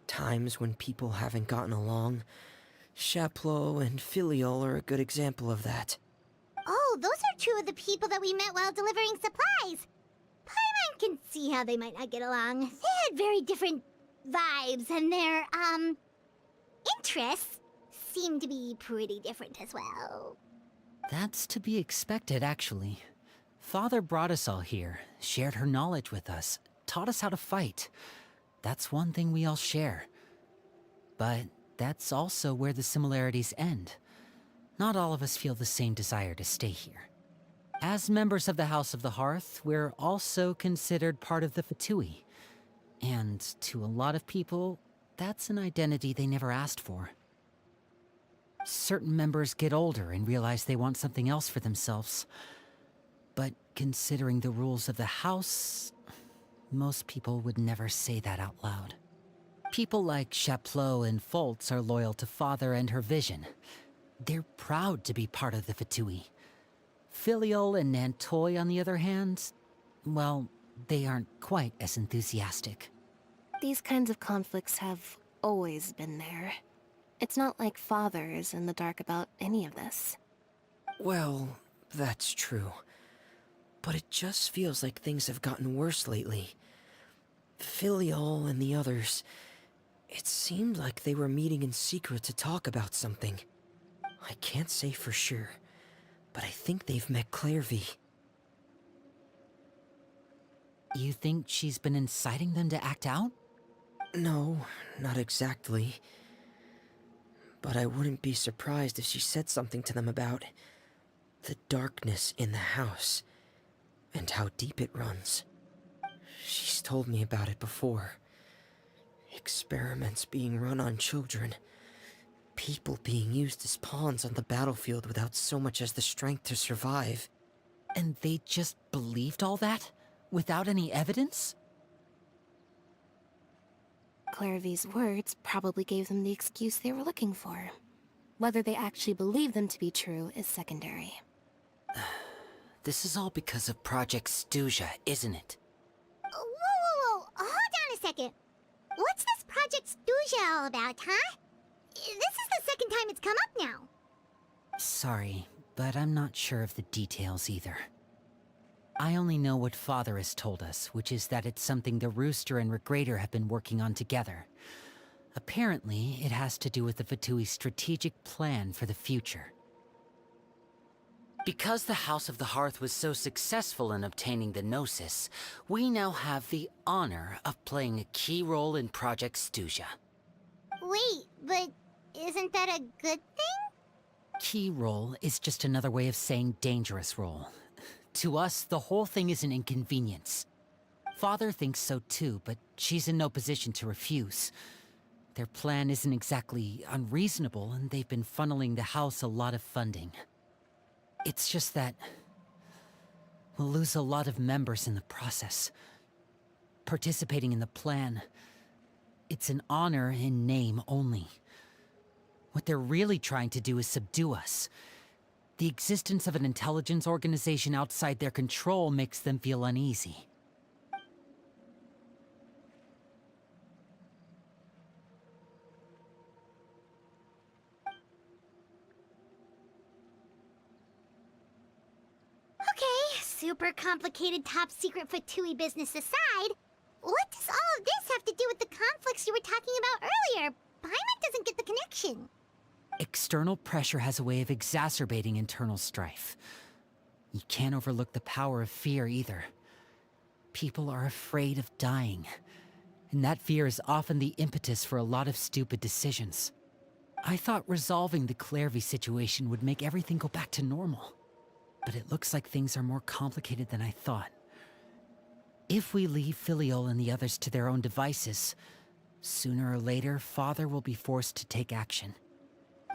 times when people haven't gotten along. Chaplot and Filiol are a good example of that. Oh, those are two of the people that we met while delivering supplies. Paimon can see how they might not get along. They had very different vibes, and their, interests seem to be pretty different as well. That's to be expected, actually. Father brought us all here, shared her knowledge with us, taught us how to fight. That's one thing we all share. But that's also where the similarities end. Not all of us feel the same desire to stay here. As members of the House of the Hearth, we're also considered part of the Fatui. And to a lot of people, that's an identity they never asked for. Certain members get older and realize they want something else for themselves. But considering the rules of the house, most people would never say that out loud. People like Chaplot and Foltz are loyal to Father and her vision. They're proud to be part of the Fatui. Filiol and Nantoy, on the other hand, well, they aren't quite as enthusiastic. These kinds of conflicts have always been there. It's not like Father is in the dark about any of this. Well, that's true. But it just feels like things have gotten worse lately. Filiol and the others, it seemed like they were meeting in secret to talk about something. I can't say for sure, but I think they've met Clairvy. You think she's been inciting them to act out? No, not exactly. But I wouldn't be surprised if she said something to them about the darkness in the house and how deep it runs. She's told me about it before. Experiments being run on children. People being used as pawns on the battlefield without so much as the strength to survive. And they just believed all that? Without any evidence? Clairvy's words probably gave them the excuse they were looking for. Whether they actually believe them to be true is secondary. This is all because of Project Stuja, isn't it? Whoa. Hold on a second. What's this Project Stuja all about, huh? This is the second time it's come up now. Sorry, but I'm not sure of the details either. I only know what Father has told us, which is that it's something the Rooster and Regrader have been working on together. Apparently, it has to do with the Fatui's strategic plan for the future. Because the House of the Hearth was so successful in obtaining the Gnosis, we now have the honor of playing a key role in Project Stuja. Wait, but isn't that a good thing? Key role is just another way of saying dangerous role. To us, the whole thing is an inconvenience. Father thinks so too, but she's in no position to refuse. Their plan isn't exactly unreasonable, and they've been funneling the house a lot of funding. It's just that we'll lose a lot of members in the process. Participating in the plan, it's an honor in name only. What they're really trying to do is subdue us. The existence of an intelligence organization outside their control makes them feel uneasy. Okay, super complicated top secret Fatui business aside, what does all of this have to do with the conflicts you were talking about earlier? Paimon doesn't get the connection. External pressure has a way of exacerbating internal strife. You can't overlook the power of fear either. People are afraid of dying, and that fear is often the impetus for a lot of stupid decisions. I thought resolving the Clairvy situation would make everything go back to normal. But it looks like things are more complicated than I thought. If we leave Filiol and the others to their own devices, sooner or later, Father will be forced to take action.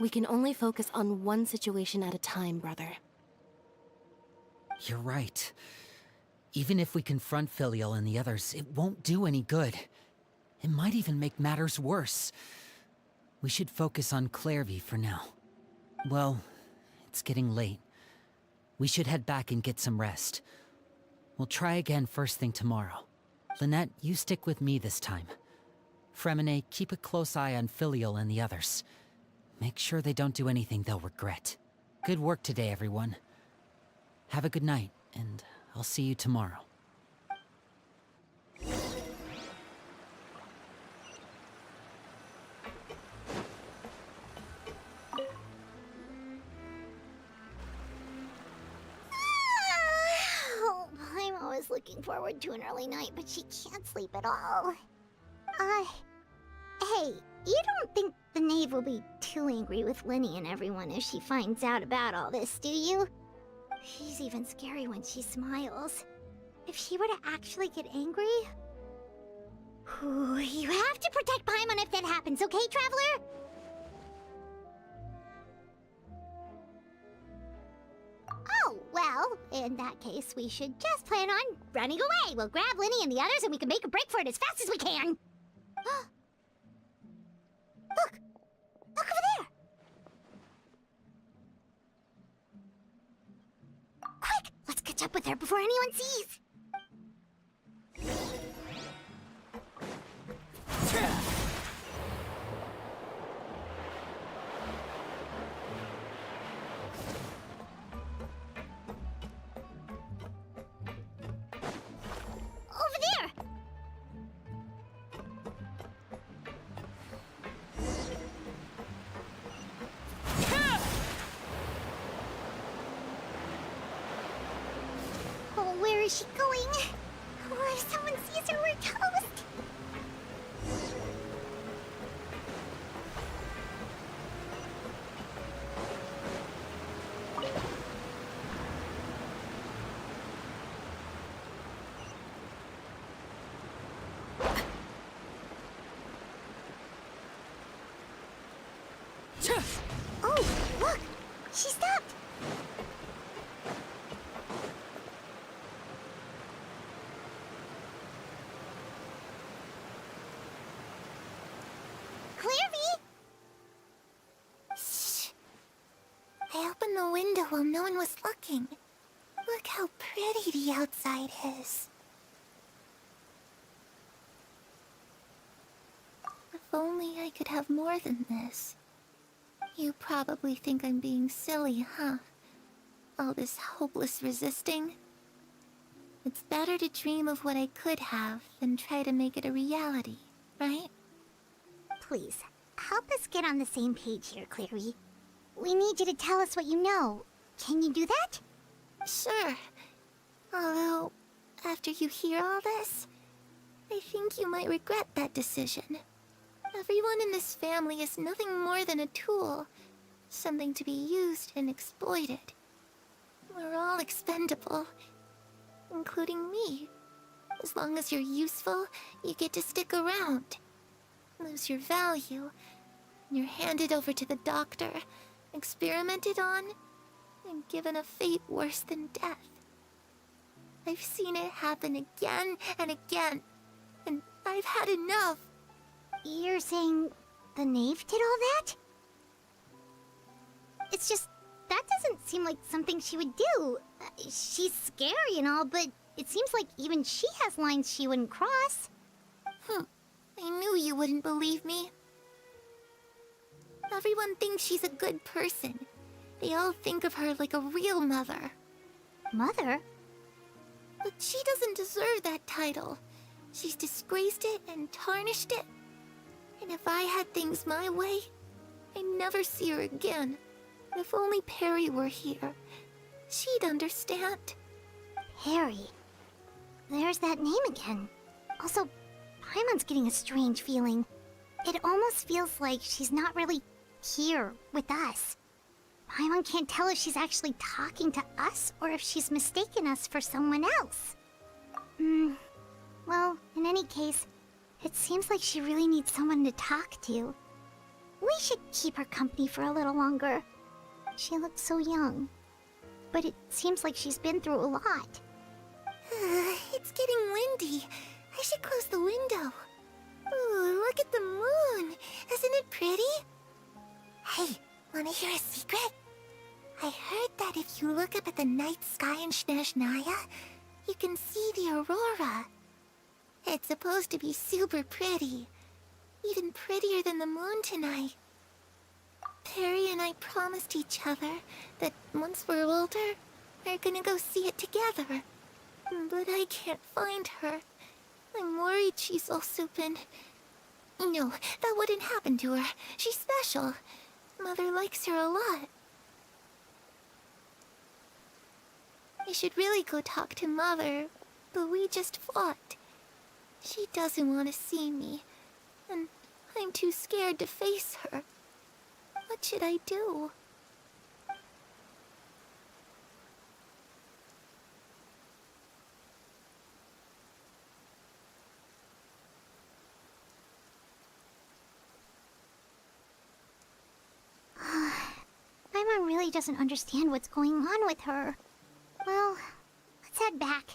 We can only focus on one situation at a time, brother. You're right. Even if we confront Filiol and the others, it won't do any good. It might even make matters worse. We should focus on Clairvy for now. Well, it's getting late. We should head back and get some rest. We'll try again first thing tomorrow. Lynette, you stick with me this time. Fremine, keep a close eye on Filiol and the others. Make sure they don't do anything they'll regret. Good work today, everyone. Have a good night, and I'll see you tomorrow. Oh, I'm always looking forward to an early night, but she can't sleep at all. Hey, you don't think the Knave will be too angry with Lenny and everyone if she finds out about all this, do you? She's even scary when she smiles. If she were to actually get angry... Ooh, you have to protect Paimon if that happens, okay, Traveler? Oh, well, in that case, we should just plan on running away. We'll grab Lenny and the others and we can make a break for it as fast as we can. Look! Look over there! Quick! Let's catch up with her before anyone sees! Over there! Oh, where is she going? Oh, if someone sees her, we're toast! Oh, look! She stopped! Clairvy! Shh. I opened the window while no one was looking. Look how pretty the outside is. If only I could have more than this. You probably think I'm being silly, huh? All this hopeless resisting? It's better to dream of what I could have than try to make it a reality, right? Please, help us get on the same page here, Clary. We need you to tell us what you know. Can you do that? Sure. Although, after you hear all this, I think you might regret that decision. Everyone in this family is nothing more than a tool. Something to be used and exploited. We're all expendable. Including me. As long as you're useful, you get to stick around. Lose your value, and you're handed over to the doctor, experimented on, and given a fate worse than death. I've seen it happen again and again, and I've had enough. You're saying the Knave did all that? It's just, that doesn't seem like something she would do. She's scary and all, but it seems like even she has lines she wouldn't cross. I knew you wouldn't believe me. Everyone thinks she's a good person. They all think of her like a real mother. Mother? But she doesn't deserve that title. She's disgraced it and tarnished it. And if I had things my way, I'd never see her again. If only Perry were here, she'd understand. Perry. There's that name again. Also, Paimon's getting a strange feeling. It almost feels like she's not really here with us. Paimon can't tell if she's actually talking to us or if she's mistaken us for someone else. Well, in any case, it seems like she really needs someone to talk to. We should keep her company for a little longer. She looks so young. But it seems like she's been through a lot. It's getting windy. I should close the window. Ooh, look at the moon. Isn't it pretty? Hey, wanna hear a secret? I heard that if you look up at the night sky in Snezhnaya, you can see the aurora. It's supposed to be super pretty. Even prettier than the moon tonight. Perry and I promised each other that once we're older, we're gonna go see it together. But I can't find her. I'm worried she's also been... No, that wouldn't happen to her. She's special. Mother likes her a lot. I should really go talk to Mother, but we just fought. She doesn't want to see me, and I'm too scared to face her. What should I do? Paimon really doesn't understand what's going on with her. Well, let's head back.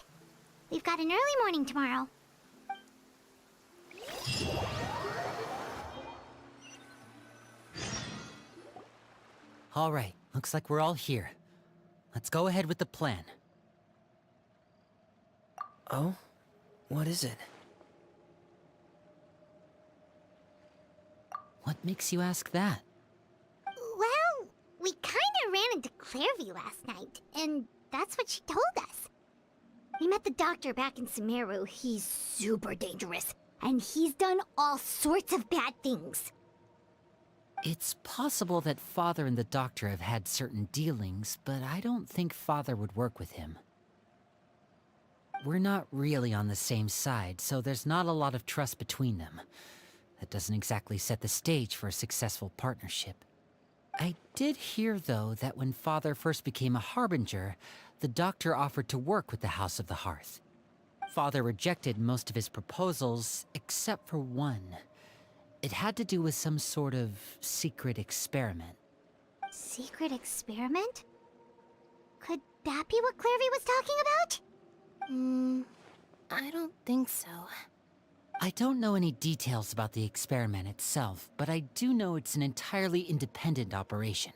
We've got an early morning tomorrow. All right, looks like we're all here. Let's go ahead with the plan. Oh? What is it? What makes you ask that? Well, we kinda ran into Clairvy last night, and that's what she told us. We met the doctor back in Sumeru. He's super dangerous, and he's done all sorts of bad things. It's possible that Father and the Doctor have had certain dealings, but I don't think Father would work with him. We're not really on the same side, so there's not a lot of trust between them. That doesn't exactly set the stage for a successful partnership. I did hear, though, that when Father first became a Harbinger, the Doctor offered to work with the House of the Hearth. Father rejected most of his proposals, except for one. It had to do with some sort of secret experiment. Secret experiment? Could that be what Clairvy was talking about? I don't think so. I don't know any details about the experiment itself, but I do know it's an entirely independent operation.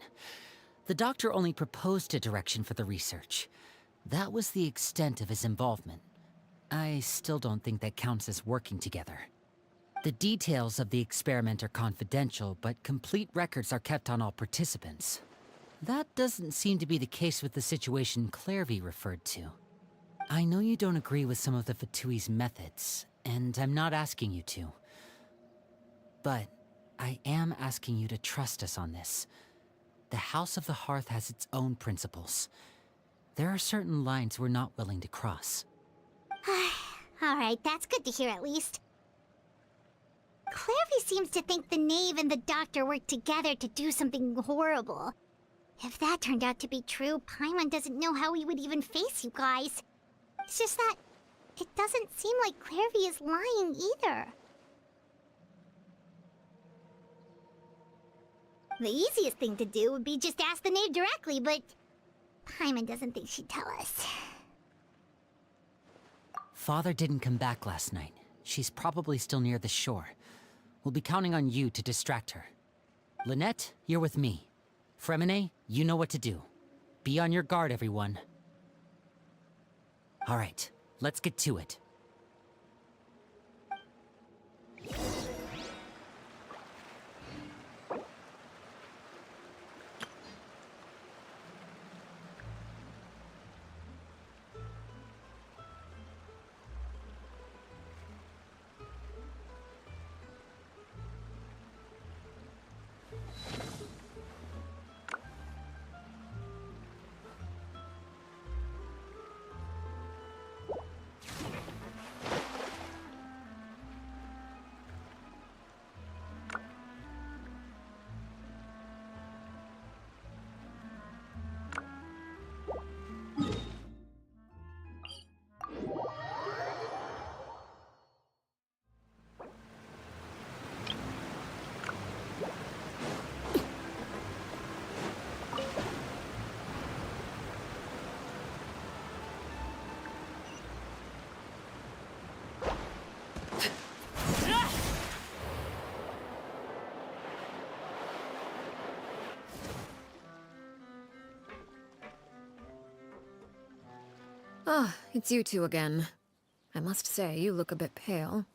The Doctor only proposed a direction for the research. That was the extent of his involvement. I still don't think that counts as working together. The details of the experiment are confidential, but complete records are kept on all participants. That doesn't seem to be the case with the situation Clairvy referred to. I know you don't agree with some of the Fatui's methods, and I'm not asking you to. But I am asking you to trust us on this. The House of the Hearth has its own principles. There are certain lines we're not willing to cross. Alright, that's good to hear at least. Clairvy seems to think the Knave and the Doctor worked together to do something horrible. If that turned out to be true, Paimon doesn't know how he would even face you guys. It's just that it doesn't seem like Clairvy is lying either. The easiest thing to do would be just ask the Knave directly, but Paimon doesn't think she'd tell us. Father didn't come back last night. She's probably still near the shore. We'll be counting on you to distract her. Lynette, you're with me. Fremine, you know what to do. Be on your guard, everyone. All right, let's get to it. Ah, it's you two again. I must say, you look a bit pale.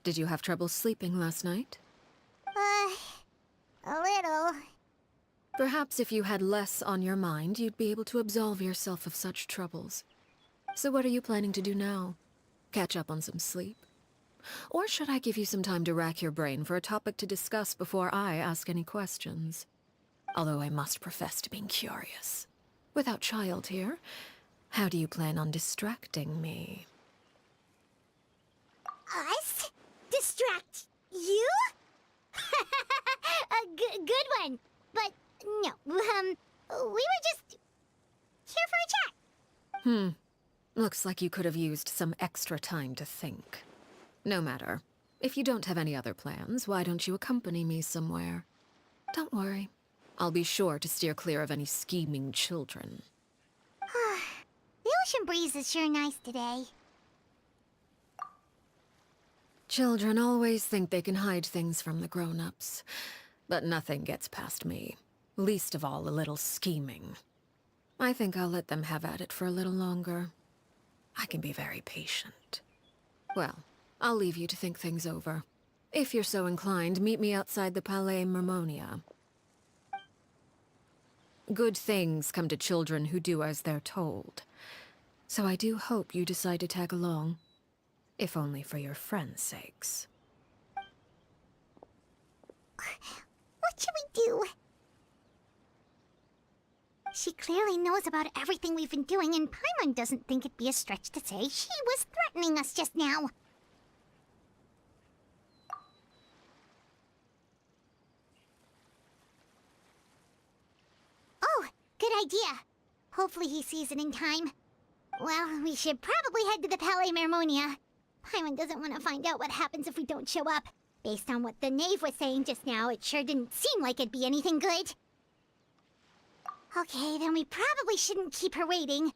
Did you have trouble sleeping last night? A little. Perhaps if you had less on your mind, you'd be able to absolve yourself of such troubles. So what are you planning to do now? Catch up on some sleep? Or should I give you some time to rack your brain for a topic to discuss before I ask any questions? Although I must profess to being curious. Without child here, how do you plan on distracting me? Us? Distract you? A good one. But no, we were just here for a chat. Looks like you could have used some extra time to think. No matter. If you don't have any other plans, why don't you accompany me somewhere? Don't worry. I'll be sure to steer clear of any scheming children. The ocean breeze is sure nice today. Children always think they can hide things from the grown-ups. But nothing gets past me. Least of all a little scheming. I think I'll let them have at it for a little longer. I can be very patient. Well, I'll leave you to think things over. If you're so inclined, meet me outside the Palais Mermonia. Good things come to children who do as they're told. So I do hope you decide to tag along. If only for your friends' sakes. What should we do? She clearly knows about everything we've been doing, and Paimon doesn't think it'd be a stretch to say she was threatening us just now. Oh, good idea. Hopefully he sees it in time. Well, we should probably head to the Palais Mermonia. Paimon doesn't want to find out what happens if we don't show up. Based on what the Knave was saying just now, it sure didn't seem like it'd be anything good. Okay, then we probably shouldn't keep her waiting.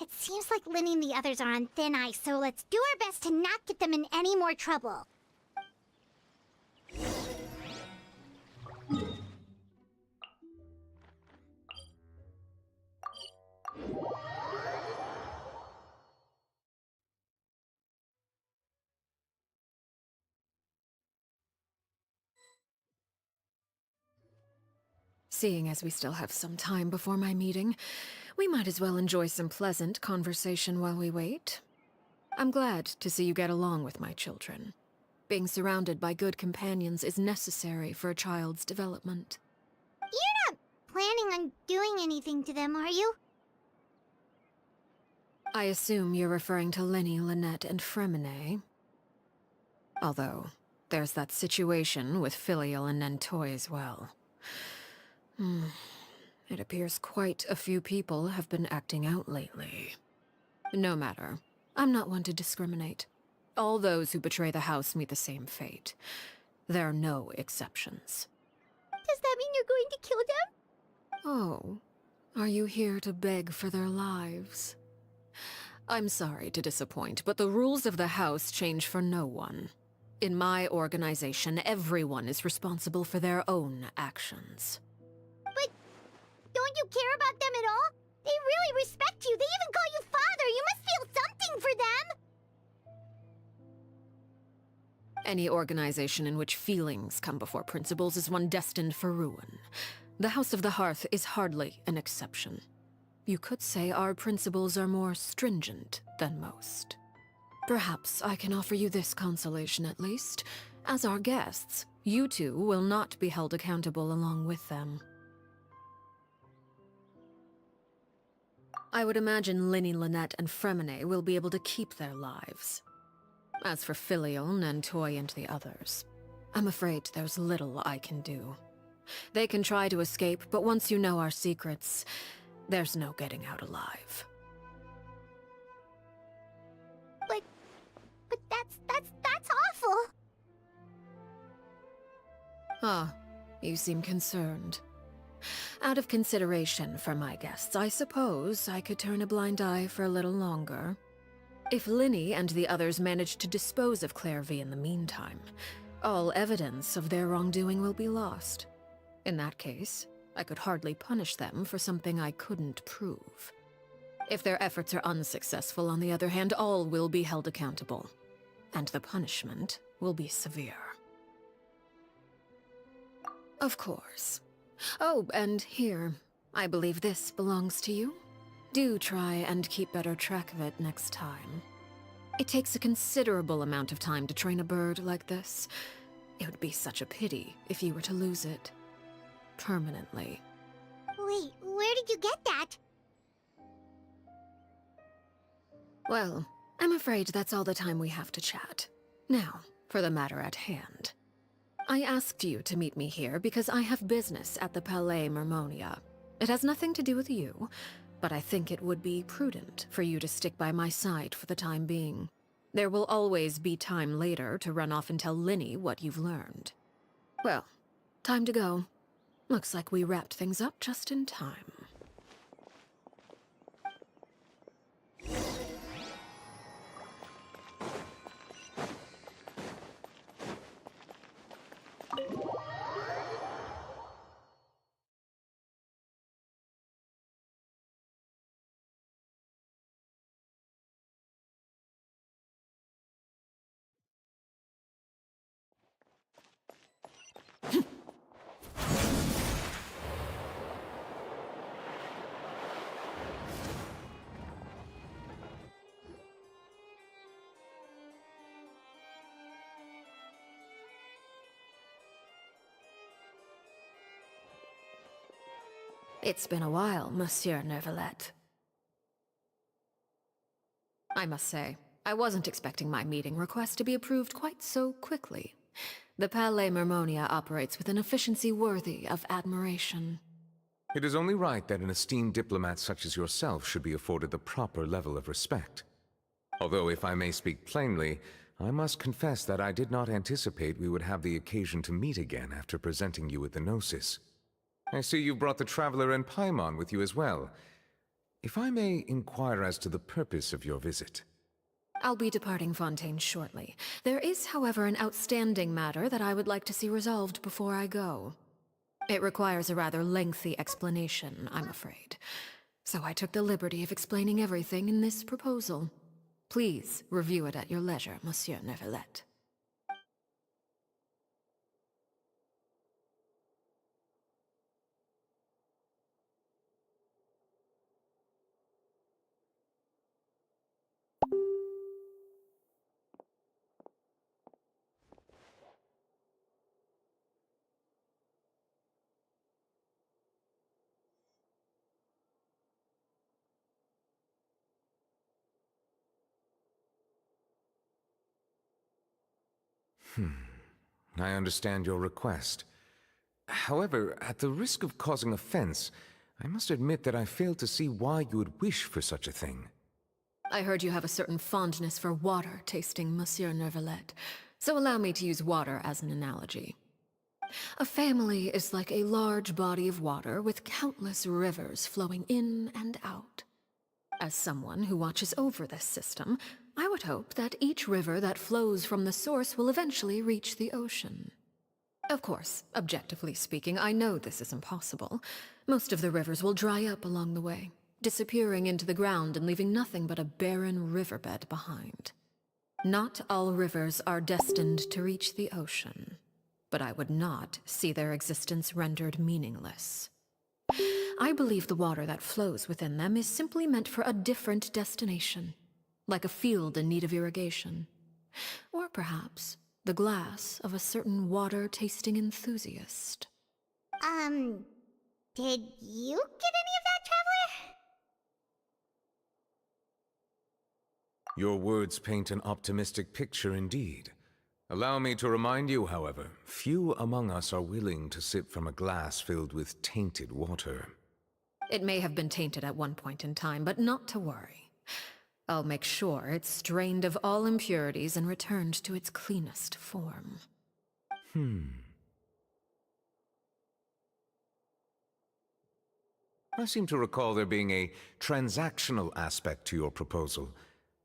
It seems like Lynn and the others are on thin ice, so let's do our best to not get them in any more trouble. Seeing as we still have some time before my meeting, we might as well enjoy some pleasant conversation while we wait. I'm glad to see you get along with my children. Being surrounded by good companions is necessary for a child's development. You're not planning on doing anything to them, are you? I assume you're referring to Lenny, Lynette, and Fremine. Although, there's that situation with Filial and Nentoy as well. It appears quite a few people have been acting out lately. No matter. I'm not one to discriminate. All those who betray the house meet the same fate. There are no exceptions. Does that mean you're going to kill them? Oh, are you here to beg for their lives? I'm sorry to disappoint, but the rules of the house change for no one. In my organization, everyone is responsible for their own actions. But don't you care about them at all? They really respect you. They even call you father. You must feel something for them. Any organization in which feelings come before principles is one destined for ruin. The House of the Hearth is hardly an exception. You could say our principles are more stringent than most. Perhaps I can offer you this consolation at least. As our guests, you two will not be held accountable along with them. I would imagine Linny, Lynette, and Fremine will be able to keep their lives. As for Filial, Nentoy, and the others, I'm afraid there's little I can do. They can try to escape, but once you know our secrets, there's no getting out alive. But that's awful. Ah, you seem concerned. Out of consideration for my guests, I suppose I could turn a blind eye for a little longer. If Linny and the others manage to dispose of Claire V in the meantime, all evidence of their wrongdoing will be lost. In that case, I could hardly punish them for something I couldn't prove. If their efforts are unsuccessful, on the other hand, all will be held accountable. And the punishment will be severe. Of course. Oh, and here, I believe this belongs to you. Do try and keep better track of it next time. It takes a considerable amount of time to train a bird like this. It would be such a pity if you were to lose it. Permanently. Wait, where did you get that? Well, I'm afraid that's all the time we have to chat. Now, for the matter at hand. I asked you to meet me here because I have business at the Palais Mermonia. It has nothing to do with you, but I think it would be prudent for you to stick by my side for the time being. There will always be time later to run off and tell Linny what you've learned. Well, time to go. Looks like we wrapped things up just in time. It's been a while, Monsieur Neuvillette. I must say, I wasn't expecting my meeting request to be approved quite so quickly. The Palais Mermonia operates with an efficiency worthy of admiration. It is only right that an esteemed diplomat such as yourself should be afforded the proper level of respect. Although, if I may speak plainly, I must confess that I did not anticipate we would have the occasion to meet again after presenting you with the Gnosis. I see you brought the Traveler and Paimon with you as well. If I may inquire as to the purpose of your visit. I'll be departing Fontaine shortly. There is, however, an outstanding matter that I would like to see resolved before I go. It requires a rather lengthy explanation, I'm afraid. So I took the liberty of explaining everything in this proposal. Please review it at your leisure, Monsieur Neuvillette. I understand your request. However, at the risk of causing offense, I must admit that I fail to see why you would wish for such a thing. I heard you have a certain fondness for water tasting, Monsieur Neuvillette, so allow me to use water as an analogy. A family is like a large body of water with countless rivers flowing in and out. As someone who watches over this system, I would hope that each river that flows from the source will eventually reach the ocean. Of course, objectively speaking, I know this is impossible. Most of the rivers will dry up along the way, disappearing into the ground and leaving nothing but a barren riverbed behind. Not all rivers are destined to reach the ocean, but I would not see their existence rendered meaningless. I believe the water that flows within them is simply meant for a different destination, like a field in need of irrigation. Or perhaps the glass of a certain water-tasting enthusiast. Did you get any of that, Traveler? Your words paint an optimistic picture indeed. Allow me to remind you, however, few among us are willing to sip from a glass filled with tainted water. It may have been tainted at one point in time, but not to worry. I'll make sure it's strained of all impurities and returned to its cleanest form. I seem to recall there being a transactional aspect to your proposal.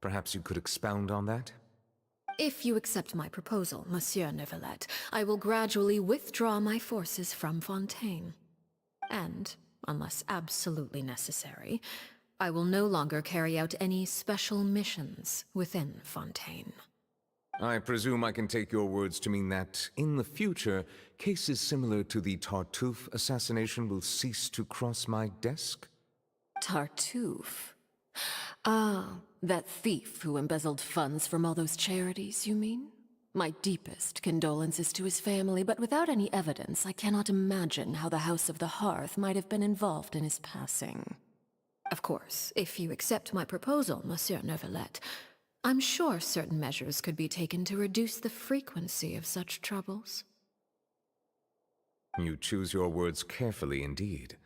Perhaps you could expound on that? If you accept my proposal, Monsieur Neuvillette, I will gradually withdraw my forces from Fontaine. And, unless absolutely necessary, I will no longer carry out any special missions within Fontaine. I presume I can take your words to mean that, in the future, cases similar to the Tartuffe assassination will cease to cross my desk? Tartuffe? Ah, that thief who embezzled funds from all those charities, you mean? My deepest condolences to his family, but without any evidence, I cannot imagine how the House of the Hearth might have been involved in his passing. Of course, if you accept my proposal, Monsieur Neuvillette, I'm sure certain measures could be taken to reduce the frequency of such troubles. You choose your words carefully indeed.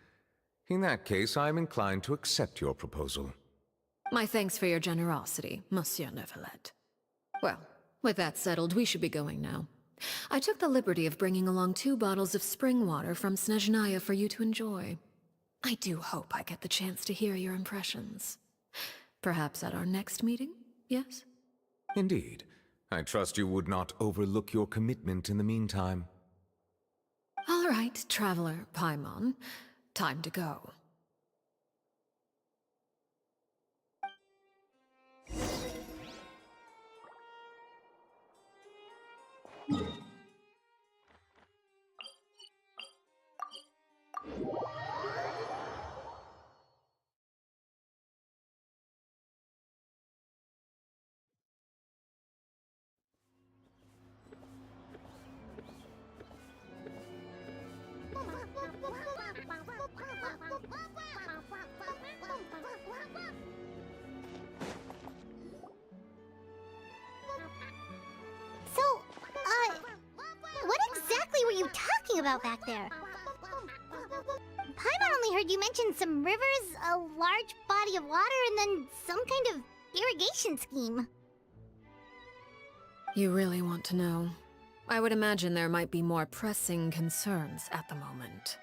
In that case, I am inclined to accept your proposal. My thanks for your generosity, Monsieur Neuvillette. Well, with that settled, we should be going now. I took the liberty of bringing along 2 bottles of spring water from Snezhnaya for you to enjoy. I do hope I get the chance to hear your impressions. Perhaps at our next meeting, yes? Indeed. I trust you would not overlook your commitment in the meantime. All right, Traveler Paimon. Time to go. What exactly were you talking about back there? Paimon only heard you mention some rivers, a large body of water, and then some kind of irrigation scheme. You really want to know? I would imagine there might be more pressing concerns at the moment.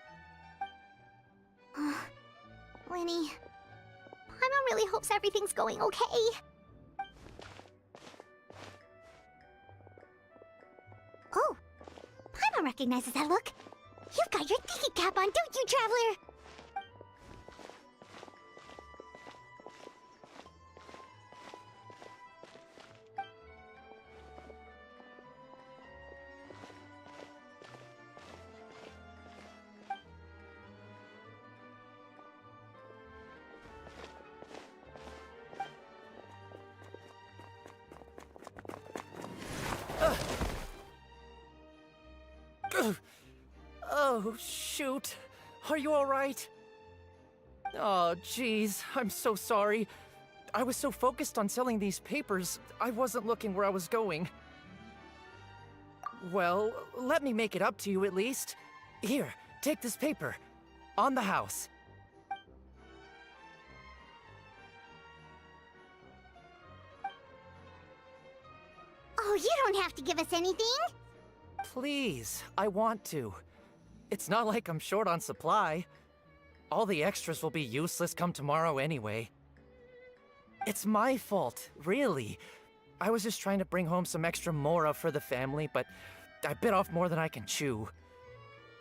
Lenny, Paimon really hopes everything's going okay. Oh, Paimon recognizes that look. You've got your thinking cap on, don't you, Traveler? Oh, shoot. Are you alright? Oh, jeez. I'm so sorry. I was so focused on selling these papers, I wasn't looking where I was going. Well, let me make it up to you at least. Here, take this paper. On the house. Oh, you don't have to give us anything. Please, I want to. It's not like I'm short on supply. All the extras will be useless come tomorrow anyway. It's my fault, really. I was just trying to bring home some extra mora for the family, but I bit off more than I can chew.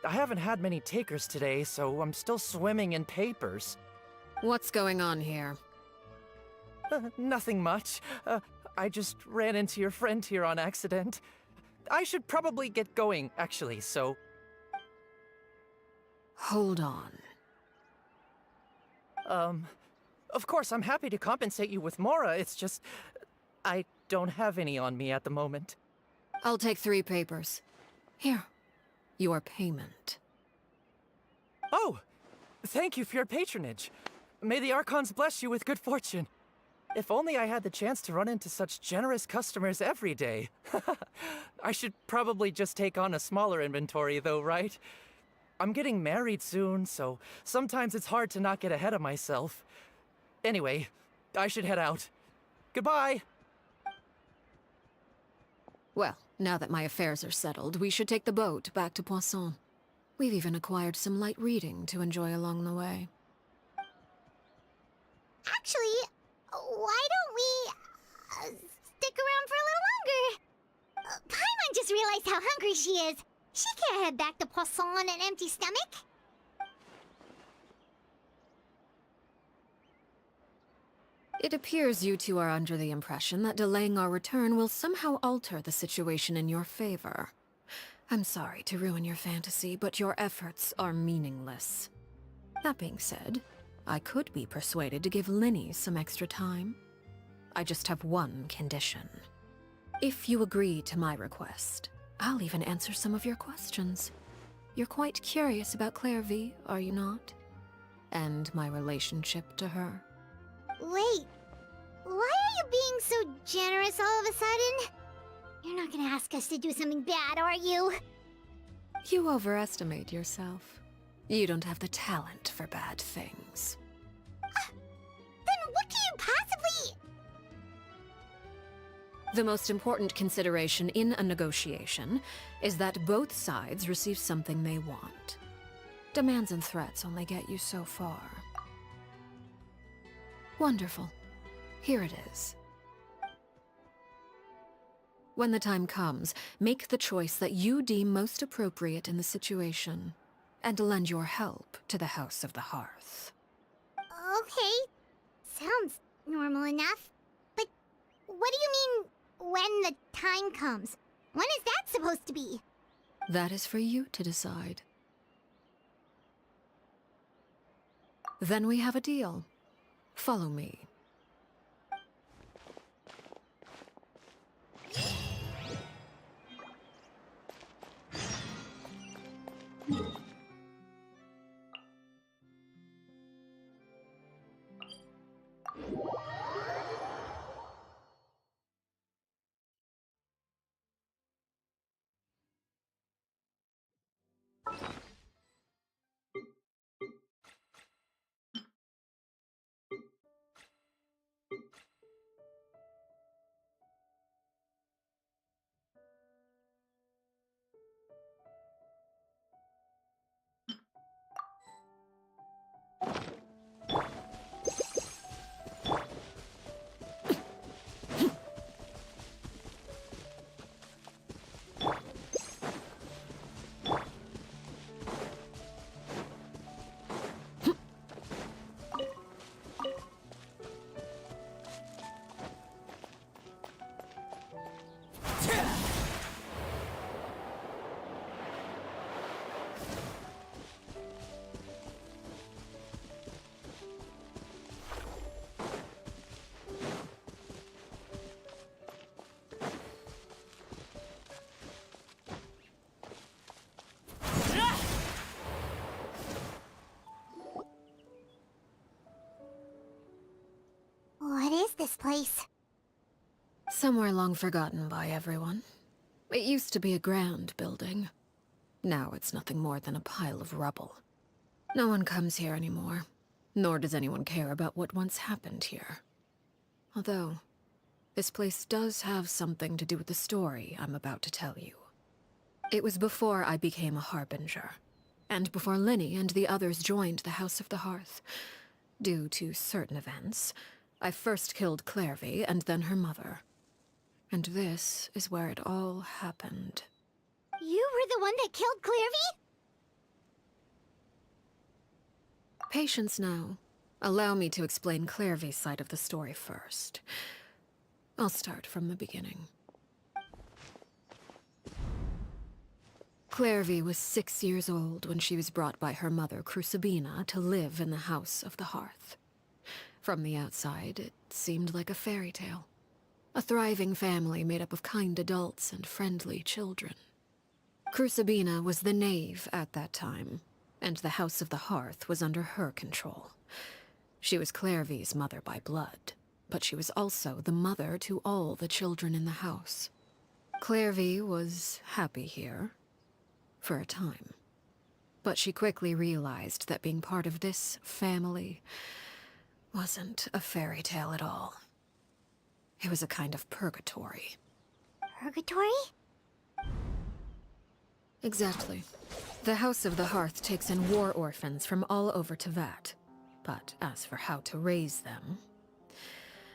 I haven't had many takers today, so I'm still swimming in papers. What's going on here? Nothing much. I just ran into your friend here on accident. I should probably get going, actually, so... Hold on. Of course, I'm happy to compensate you with mora, it's just... I don't have any on me at the moment. I'll take 3 papers. Here. Your payment. Oh! Thank you for your patronage. May the Archons bless you with good fortune. If only I had the chance to run into such generous customers every day. I should probably just take on a smaller inventory though, right? I'm getting married soon, so sometimes it's hard to not get ahead of myself. Anyway, I should head out. Goodbye! Well, now that my affairs are settled, we should take the boat back to Poisson. We've even acquired some light reading to enjoy along the way. Actually, why don't we stick around for a little longer? Paimon just realized how hungry she is. She can't head back to Poisson on an empty stomach. It appears you two are under the impression that delaying our return will somehow alter the situation in your favor. I'm sorry to ruin your fantasy, but your efforts are meaningless. That being said, I could be persuaded to give Linny some extra time. I just have one condition. If you agree to my request, I'll even answer some of your questions. You're quite curious about Clairvy, are you not? And my relationship to her. Wait, why are you being so generous all of a sudden? You're not gonna ask us to do something bad, are you? You overestimate yourself. You don't have the talent for bad things. Then what can you possibly... The most important consideration in a negotiation is that both sides receive something they want. Demands and threats only get you so far. Wonderful. Here it is. When the time comes, make the choice that you deem most appropriate in the situation, and lend your help to the House of the Hearth. Okay, sounds normal enough. But what do you mean, when the time comes? When is that supposed to be? That is for you to decide. Then we have a deal. Follow me. What is this place? Somewhere long forgotten by everyone. It used to be a grand building. Now it's nothing more than a pile of rubble. No one comes here anymore, nor does anyone care about what once happened here. Although, this place does have something to do with the story I'm about to tell you. It was before I became a Harbinger, and before Linny and the others joined the House of the Hearth. Due to certain events, I first killed Clairvy and then her mother. And this is where it all happened. You were the one that killed Clairvy? Patience now. Allow me to explain Clairvy's side of the story first. I'll start from the beginning. Clairvy was 6 years old when she was brought by her mother, Crucibina, to live in the House of the Hearth. From the outside, it seemed like a fairy tale. A thriving family made up of kind adults and friendly children. Crucibina was the Knave at that time, and the House of the Hearth was under her control. She was Clairvy's mother by blood, but she was also the mother to all the children in the house. Clairvy was happy here, for a time. But she quickly realized that being part of this family wasn't a fairy tale at all. It was a kind of purgatory. Purgatory? Exactly. The House of the Hearth takes in war orphans from all over Teyvat. But as for how to raise them,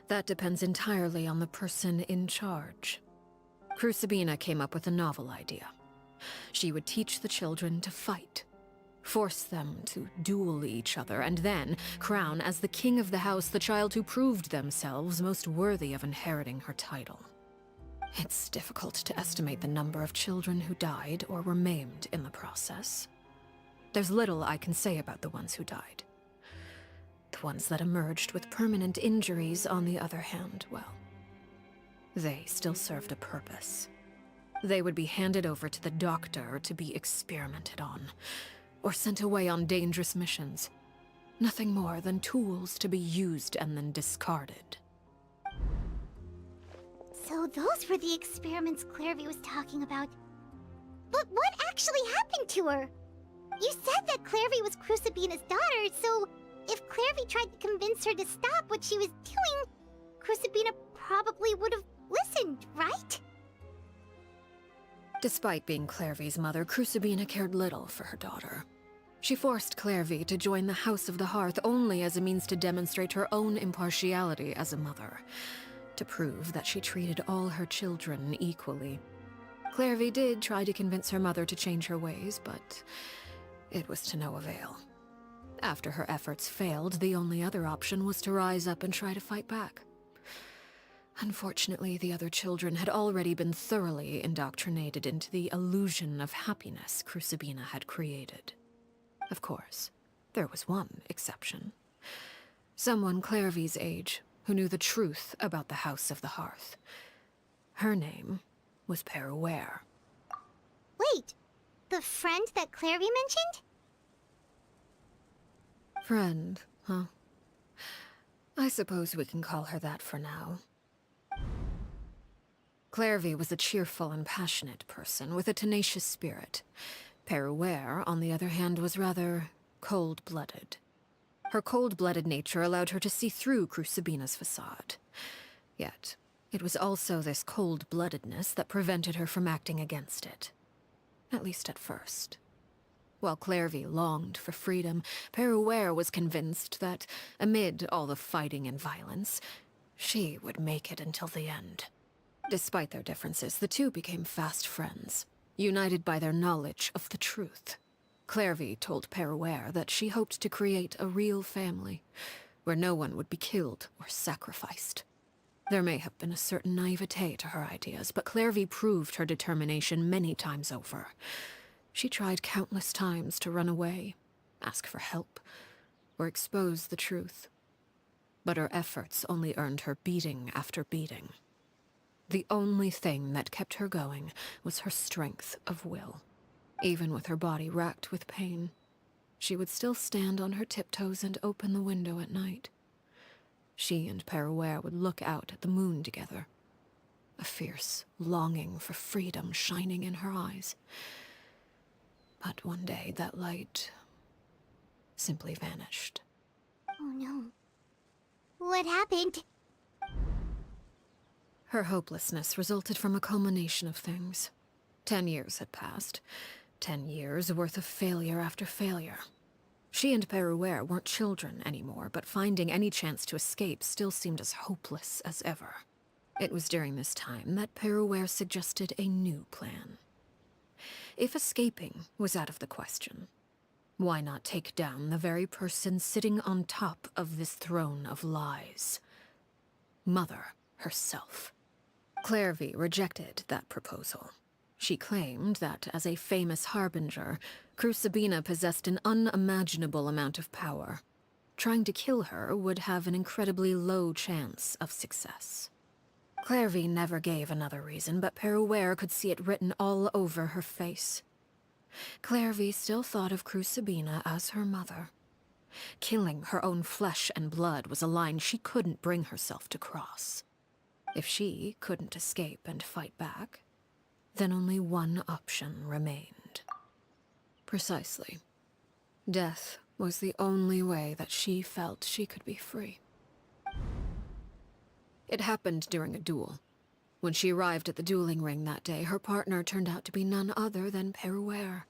that depends entirely on the person in charge. Crucibina came up with a novel idea. She would teach the children to fight, force them to duel each other, and then crown as the king of the house the child who proved themselves most worthy of inheriting her title. It's difficult to estimate the number of children who died or were maimed in the process. There's little I can say about the ones who died. The ones that emerged with permanent injuries, on the other hand, well, they still served a purpose. They would be handed over to the doctor to be experimented on, or sent away on dangerous missions. Nothing more than tools to be used and then discarded. So those were the experiments Clairvy was talking about. But what actually happened to her? You said that Clairvy was Crucibina's daughter, so if Clairvy tried to convince her to stop what she was doing, Crucibina probably would have listened, right? Despite being Clairvy's mother, Crucibina cared little for her daughter. She forced Clairvy to join the House of the Hearth only as a means to demonstrate her own impartiality as a mother, to prove that she treated all her children equally. Clairvy did try to convince her mother to change her ways, but it was to no avail. After her efforts failed, the only other option was to rise up and try to fight back. Unfortunately, the other children had already been thoroughly indoctrinated into the illusion of happiness Crucibina had created. Of course, there was one exception. Someone Clairvy's age who knew the truth about the House of the Hearth. Her name was Peruere. Wait, the friend that Clairvy mentioned? Friend, huh? I suppose we can call her that for now. Clairvy was a cheerful and passionate person with a tenacious spirit. Peruere, on the other hand, was rather cold-blooded. Her cold-blooded nature allowed her to see through Crucibina's facade. Yet, it was also this cold-bloodedness that prevented her from acting against it. At least at first. While Clairvy longed for freedom, Peruere was convinced that, amid all the fighting and violence, she would make it until the end. Despite their differences, the two became fast friends, united by their knowledge of the truth. Clairvy told Peruere that she hoped to create a real family, where no one would be killed or sacrificed. There may have been a certain naivete to her ideas, but Clairvy proved her determination many times over. She tried countless times to run away, ask for help, or expose the truth. But her efforts only earned her beating after beating. The only thing that kept her going was her strength of will. Even with her body racked with pain, she would still stand on her tiptoes and open the window at night. She and Peruere would look out at the moon together, a fierce longing for freedom shining in her eyes. But one day, that light simply vanished. Oh no. What happened? Her hopelessness resulted from a culmination of things. 10 years had passed. 10 years worth of failure after failure. She and Peruere weren't children anymore, but finding any chance to escape still seemed as hopeless as ever. It was during this time that Peruere suggested a new plan. If escaping was out of the question, why not take down the very person sitting on top of this throne of lies? Mother herself. Clairvy rejected that proposal. She claimed that, as a famous harbinger, Crucibina possessed an unimaginable amount of power. Trying to kill her would have an incredibly low chance of success. Clairvy never gave another reason, but Peruere could see it written all over her face. Clairvy still thought of Crucibina as her mother. Killing her own flesh and blood was a line she couldn't bring herself to cross. If she couldn't escape and fight back, then only one option remained. Precisely. Death was the only way that she felt she could be free. It happened during a duel. When she arrived at the dueling ring that day, her partner turned out to be none other than Peruere.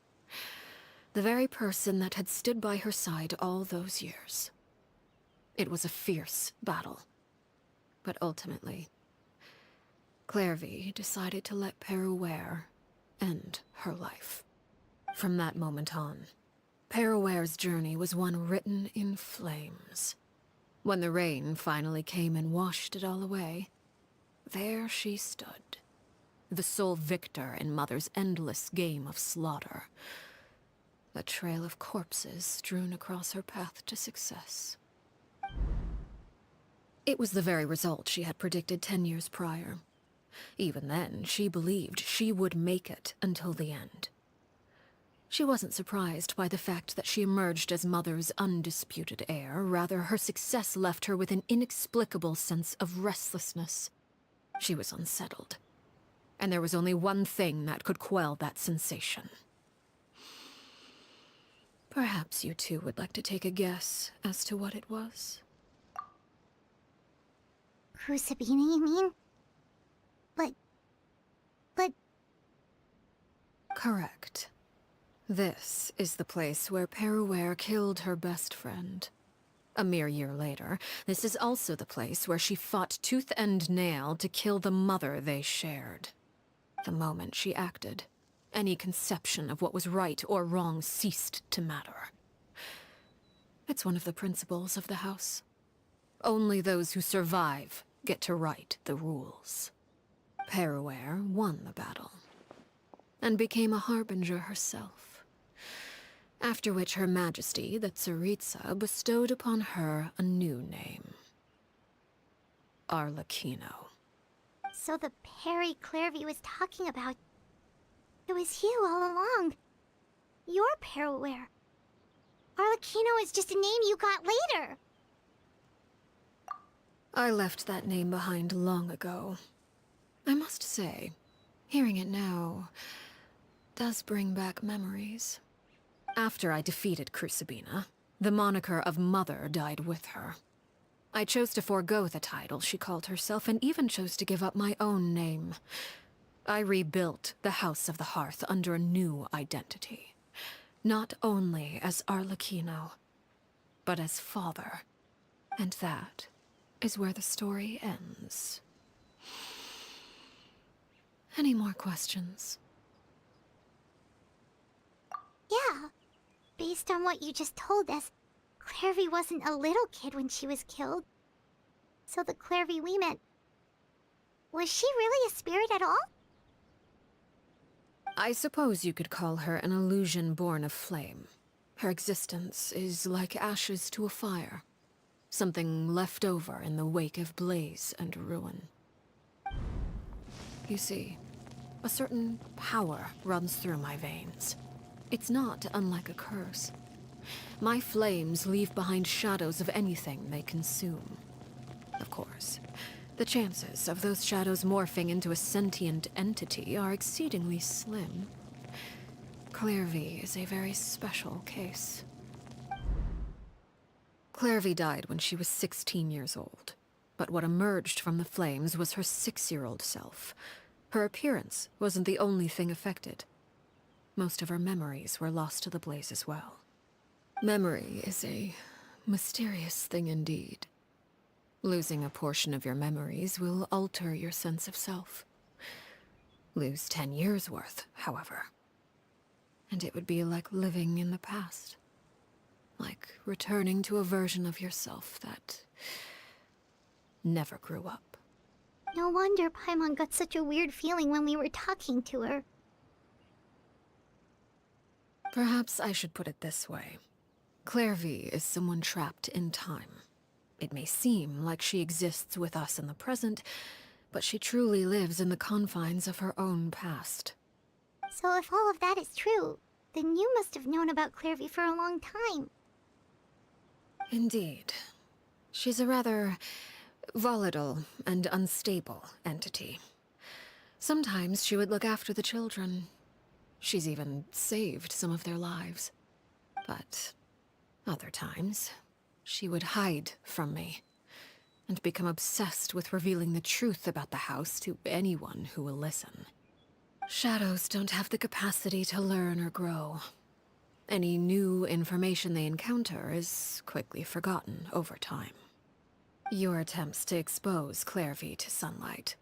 The very person that had stood by her side all those years. It was a fierce battle. But ultimately, Clairvy decided to let Peruere end her life. From that moment on, Peruere's journey was one written in flames. When the rain finally came and washed it all away, there she stood, the sole victor in Mother's endless game of slaughter. A trail of corpses strewn across her path to success. It was the very result she had predicted 10 years prior. Even then, she believed she would make it until the end. She wasn't surprised by the fact that she emerged as Mother's undisputed heir. Rather, her success left her with an inexplicable sense of restlessness. She was unsettled. And there was only one thing that could quell that sensation. Perhaps you two would like to take a guess as to what it was? Crucibina, you mean? But... Correct. This is the place where Peruere killed her best friend. A mere year later, this is also the place where she fought tooth and nail to kill the mother they shared. The moment she acted, any conception of what was right or wrong ceased to matter. It's one of the principles of the house. Only those who survive get to write the rules. Peruere won the battle, and became a harbinger herself. After which Her Majesty, the Tsaritsa, bestowed upon her a new name. Arlecchino. So the Perry Clairvy was talking about... It was you all along. You're Peruere. Arlecchino is just a name you got later. I left that name behind long ago. I must say, hearing it now does bring back memories. After I defeated Crucibina, the moniker of Mother died with her. I chose to forego the title she called herself, and even chose to give up my own name. I rebuilt the House of the Hearth under a new identity. Not only as Arlecchino, but as father. And that is where the story ends. Any more questions? Yeah. Based on what you just told us, Clairvy wasn't a little kid when she was killed. So the Clairvy we met... Was she really a spirit at all? I suppose you could call her an illusion born of flame. Her existence is like ashes to a fire. Something left over in the wake of blaze and ruin. You see, a certain power runs through my veins. It's not unlike a curse. My flames leave behind shadows of anything they consume. Of course, The chances of those shadows morphing into a sentient entity are exceedingly slim. Clairvy is a very special case. Clairvy died when she was 16 years old, but what emerged from the flames was her 6-year-old self. Her appearance wasn't the only thing affected. Most of her memories were lost to the blaze as well. Memory is a mysterious thing indeed. Losing a portion of your memories will alter your sense of self. Lose 10 years' worth, however, and it would be like living in the past. Like returning to a version of yourself that never grew up. No wonder Paimon got such a weird feeling when we were talking to her. Perhaps I should put it this way. Clairvy is someone trapped in time. It may seem like she exists with us in the present, but she truly lives in the confines of her own past. So if all of that is true, then you must have known about Clairvy for a long time. Indeed. She's a rather volatile and unstable entity. Sometimes she would look after the children. She's even saved some of their lives. But other times, she would hide from me and become obsessed with revealing the truth about the house to anyone who will listen. Shadows don't have the capacity to learn or grow. Any new information they encounter is quickly forgotten over time. Your attempts to expose Clairvy to sunlight,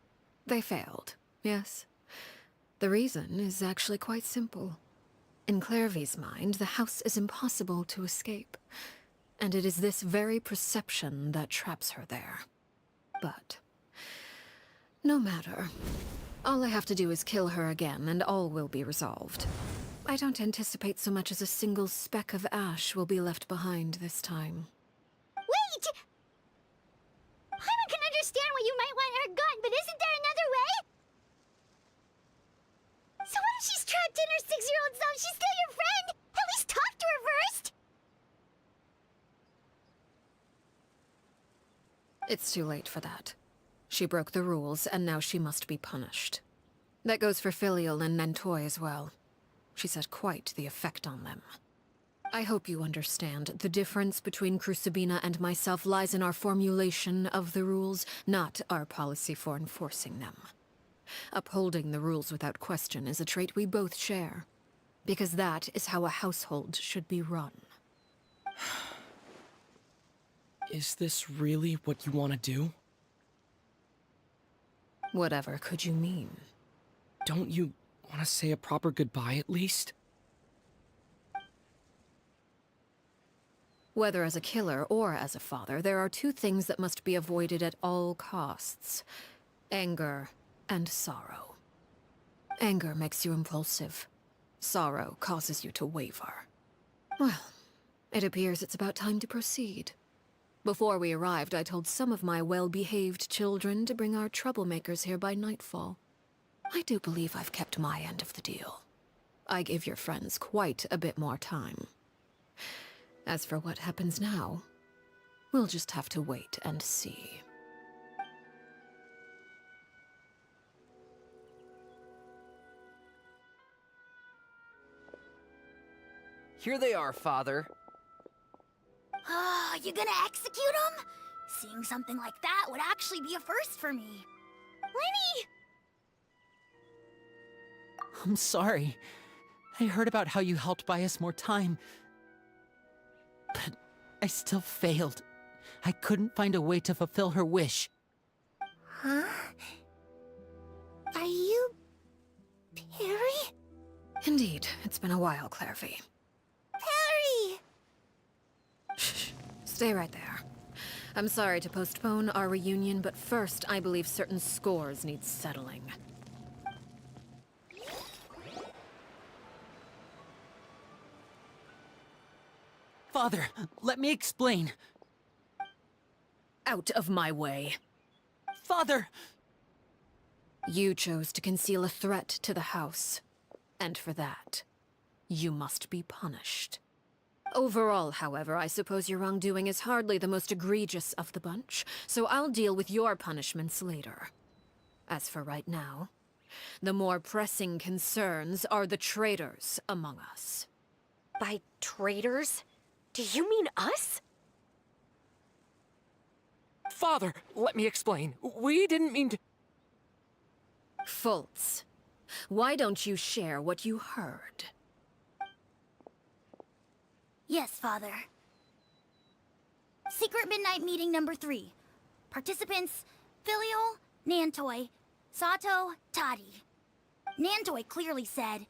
they failed, yes? The reason is actually quite simple. In Clairvy's mind, the house is impossible to escape, and it is this very perception that traps her there. But no matter. All I have to do is kill her again, and all will be resolved. I don't anticipate so much as a single speck of ash will be left behind this time. Wait! Paimon can understand why you might want her gone, but isn't there another way? So what if she's trapped in her 6-year-old self? She's still your friend! At least talk to her first! It's too late for that. She broke the rules, and now she must be punished. That goes for Filial and Nantoy as well. She's had quite the effect on them. I hope you understand. The difference between Crucibina and myself lies in our formulation of the rules, not our policy for enforcing them. Upholding the rules without question is a trait we both share, because that is how a household should be run. Is this really what you want to do? Whatever could you mean? Don't you want to say a proper goodbye at least? Whether as a killer or as a father, there are two things that must be avoided at all costs: anger and sorrow. Anger makes you impulsive. Sorrow causes you to waver. Well, it appears it's about time to proceed. Before we arrived, I told some of my well-behaved children to bring our troublemakers here by nightfall. I do believe I've kept my end of the deal. I gave your friends quite a bit more time. As for what happens now, we'll just have to wait and see. Here they are, Father. You gonna execute him? Seeing something like that would actually be a first for me. Lenny! I'm sorry. I heard about how you helped buy us more time. But I still failed. I couldn't find a way to fulfill her wish. Huh? Are you... Perry? Indeed, it's been a while, Clairvy. Perry! Shh. Stay right there. I'm sorry to postpone our reunion, but first, I believe certain scores need settling. Father, let me explain. Out of my way. Father! You chose to conceal a threat to the house. And for that, you must be punished. Overall, however, I suppose your wrongdoing is hardly the most egregious of the bunch, so I'll deal with your punishments later. As for right now, the more pressing concerns are the traitors among us. By traitors? Do you mean us? Father, let me explain. We didn't mean to... Fultz, why don't you share what you heard? Yes, Father. Secret Midnight Meeting number 3. Participants, Filial, Nantoi, Sato, Toddy. Nantoi clearly said,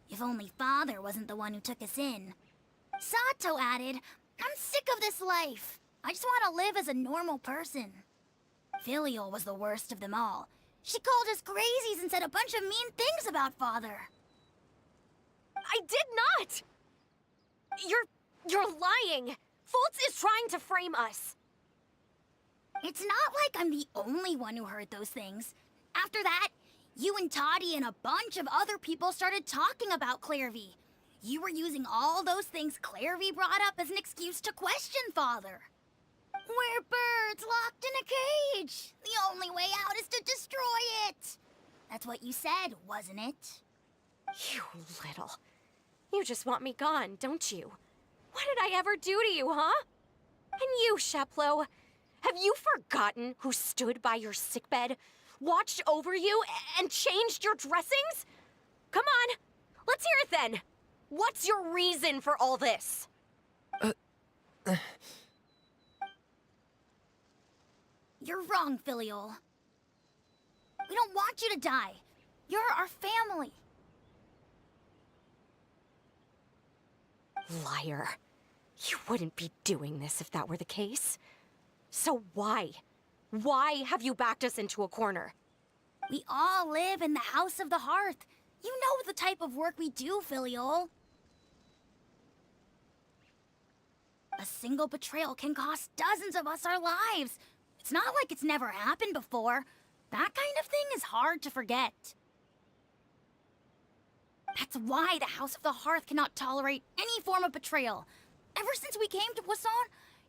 if only Father wasn't the one who took us in. Sato added, I'm sick of this life. I just want to live as a normal person. Filial was the worst of them all. She called us crazies and said a bunch of mean things about Father. I did not! You're lying! Fultz is trying to frame us. It's not like I'm the only one who heard those things. After that, you and Toddy and a bunch of other people started talking about Clairvy. You were using all those things Clairvy brought up as an excuse to question Father. We're birds locked in a cage. The only way out is to destroy it. That's what you said, wasn't it? You little... You just want me gone, don't you? What did I ever do to you, huh? And you, Sheplo, have you forgotten who stood by your sickbed, watched over you, and changed your dressings? Come on, let's hear it then. What's your reason for all this? You're wrong, Filial. We don't want you to die. You're our family. Liar. You wouldn't be doing this if that were the case. So why? Why have you backed us into a corner? We all live in the House of the Hearth. You know the type of work we do, Filial. A single betrayal can cost dozens of us our lives. It's not like it's never happened before. That kind of thing is hard to forget. That's why the House of the Hearth cannot tolerate any form of betrayal. Ever since we came to Poisson,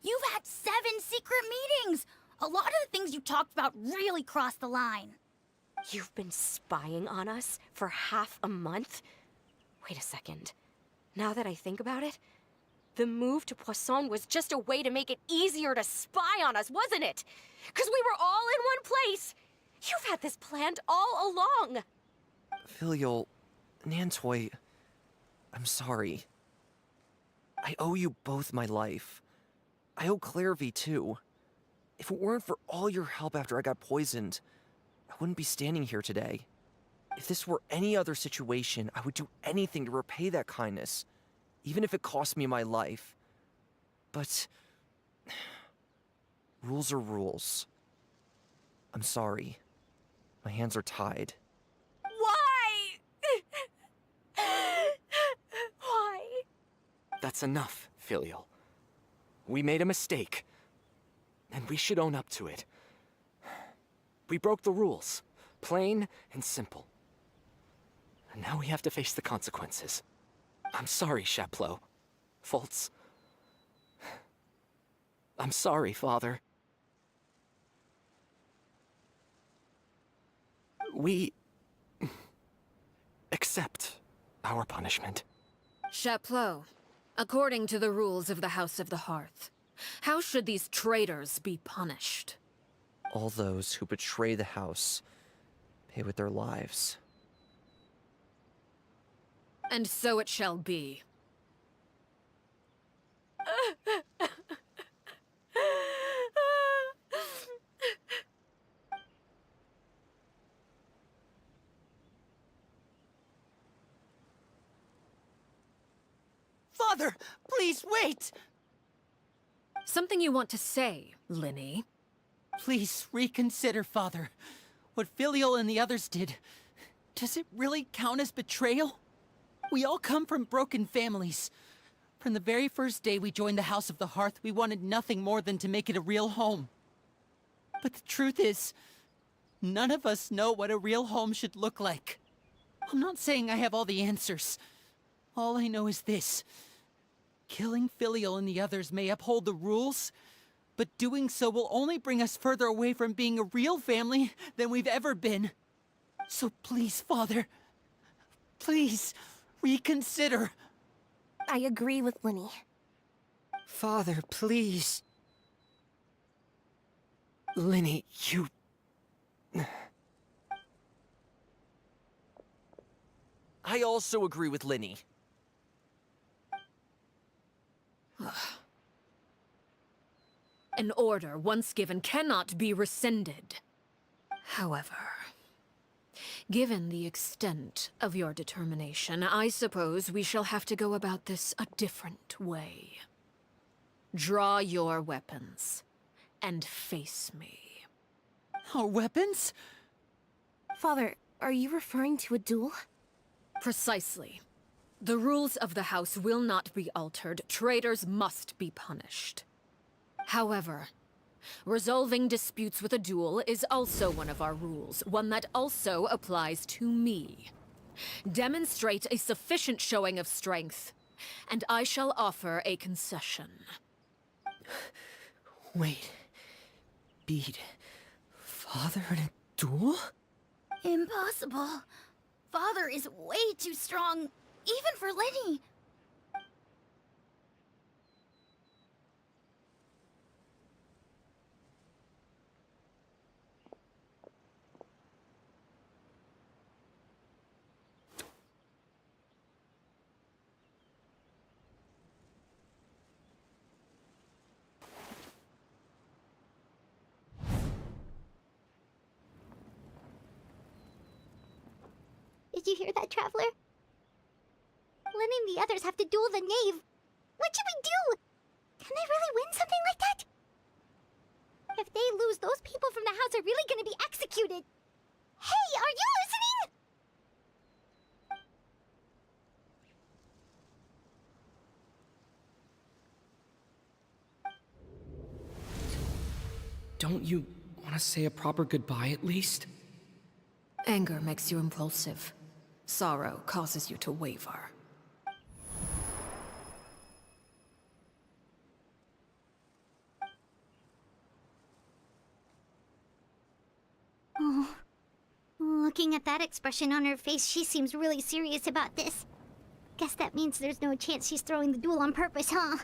you've had 7 secret meetings. A lot of the things you talked about really crossed the line. You've been spying on us for half a month? Wait a second. Now that I think about it, the move to Poisson was just a way to make it easier to spy on us, wasn't it? Because we were all in one place. You've had this planned all along. Filial, Nantoi, I'm sorry. I owe you both my life. I owe Clairvy too. If it weren't for all your help after I got poisoned, I wouldn't be standing here today. If this were any other situation, I would do anything to repay that kindness, even if it cost me my life. But rules are rules. I'm sorry. My hands are tied. Why? Why? That's enough, Filial. We made a mistake, and we should own up to it. We broke the rules, plain and simple. And now we have to face the consequences. I'm sorry, Sheplo. Fultz. I'm sorry, Father. We... accept our punishment. Chapleau, according to the rules of the House of the Hearth, how should these traitors be punished? All those who betray the house pay with their lives. And so it shall be. Father, please wait! Something you want to say, Linny? Please reconsider, Father. What Filial and the others did, does it really count as betrayal? We all come from broken families. From the very first day we joined the House of the Hearth, we wanted nothing more than to make it a real home. But the truth is, none of us know what a real home should look like. I'm not saying I have all the answers. All I know is this. Killing Filial and the others may uphold the rules, but doing so will only bring us further away from being a real family than we've ever been. So please, Father, please, reconsider. I agree with Lenny. Father, please. Lenny, you... I also agree with Lenny. An order once given cannot be rescinded. However, given the extent of your determination, I suppose we shall have to go about this a different way. Draw your weapons and face me. Our weapons? Father, are you referring to a duel? Precisely. The rules of the house will not be altered. Traitors must be punished. However, resolving disputes with a duel is also one of our rules, one that also applies to me. Demonstrate a sufficient showing of strength, and I shall offer a concession. Wait. Beat Father in a duel? Impossible. Father is way too strong, even for Lenny. Did you hear that, Traveler? Lenny and the others have to duel the Knave. What should we do? Can they really win something like that? If they lose, those people from the house are really gonna be executed. Hey, are you listening? Don't you want to say a proper goodbye at least? Anger makes you impulsive. Sorrow causes you to waver. Oh. Looking at that expression on her face, she seems really serious about this. Guess that means there's no chance she's throwing the duel on purpose, huh?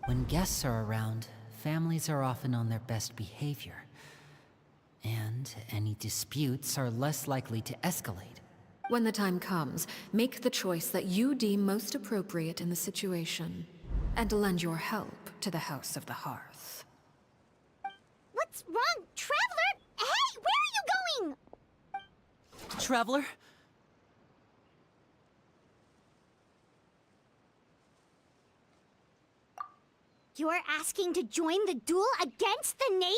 When guests are around, families are often on their best behavior. And any disputes are less likely to escalate. When the time comes, make the choice that you deem most appropriate in the situation, and lend your help to the House of the Hearth. What's wrong, Traveler? Hey, where are you going? Traveler? You're asking to join the duel against the Knave?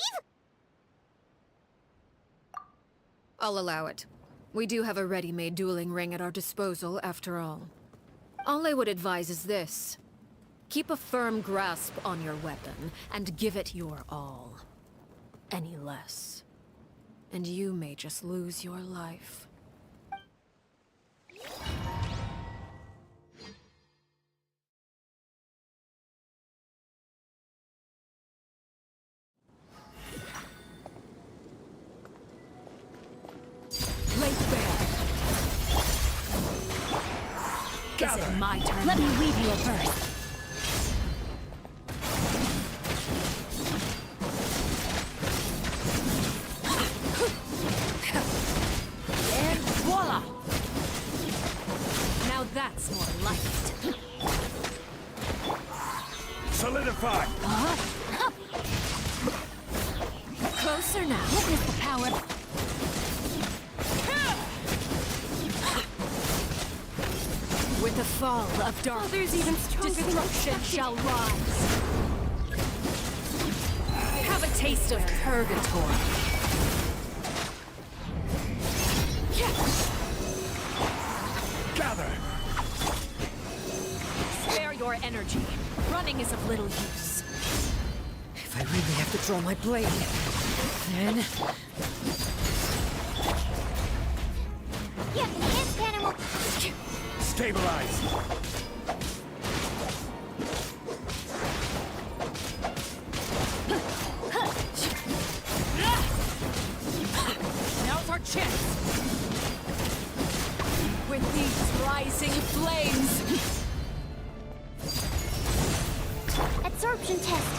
I'll allow it. We do have a ready-made dueling ring at our disposal, after all. All I would advise is this. Keep a firm grasp on your weapon, and give it your all. Any less, and you may just lose your life. Is it my turn? Let me weave you a verse. And voila! Now that's more like it. Solidify! Closer now. Witness the power. With the fall of darkness, there's even destruction shall rise. Have a taste of purgatory. Gather! Spare your energy. Running is of little use. If I really have to draw my blade, then... Yeah, hands, animal. Stabilize! Now's our chance! With these rising flames! Absorption test.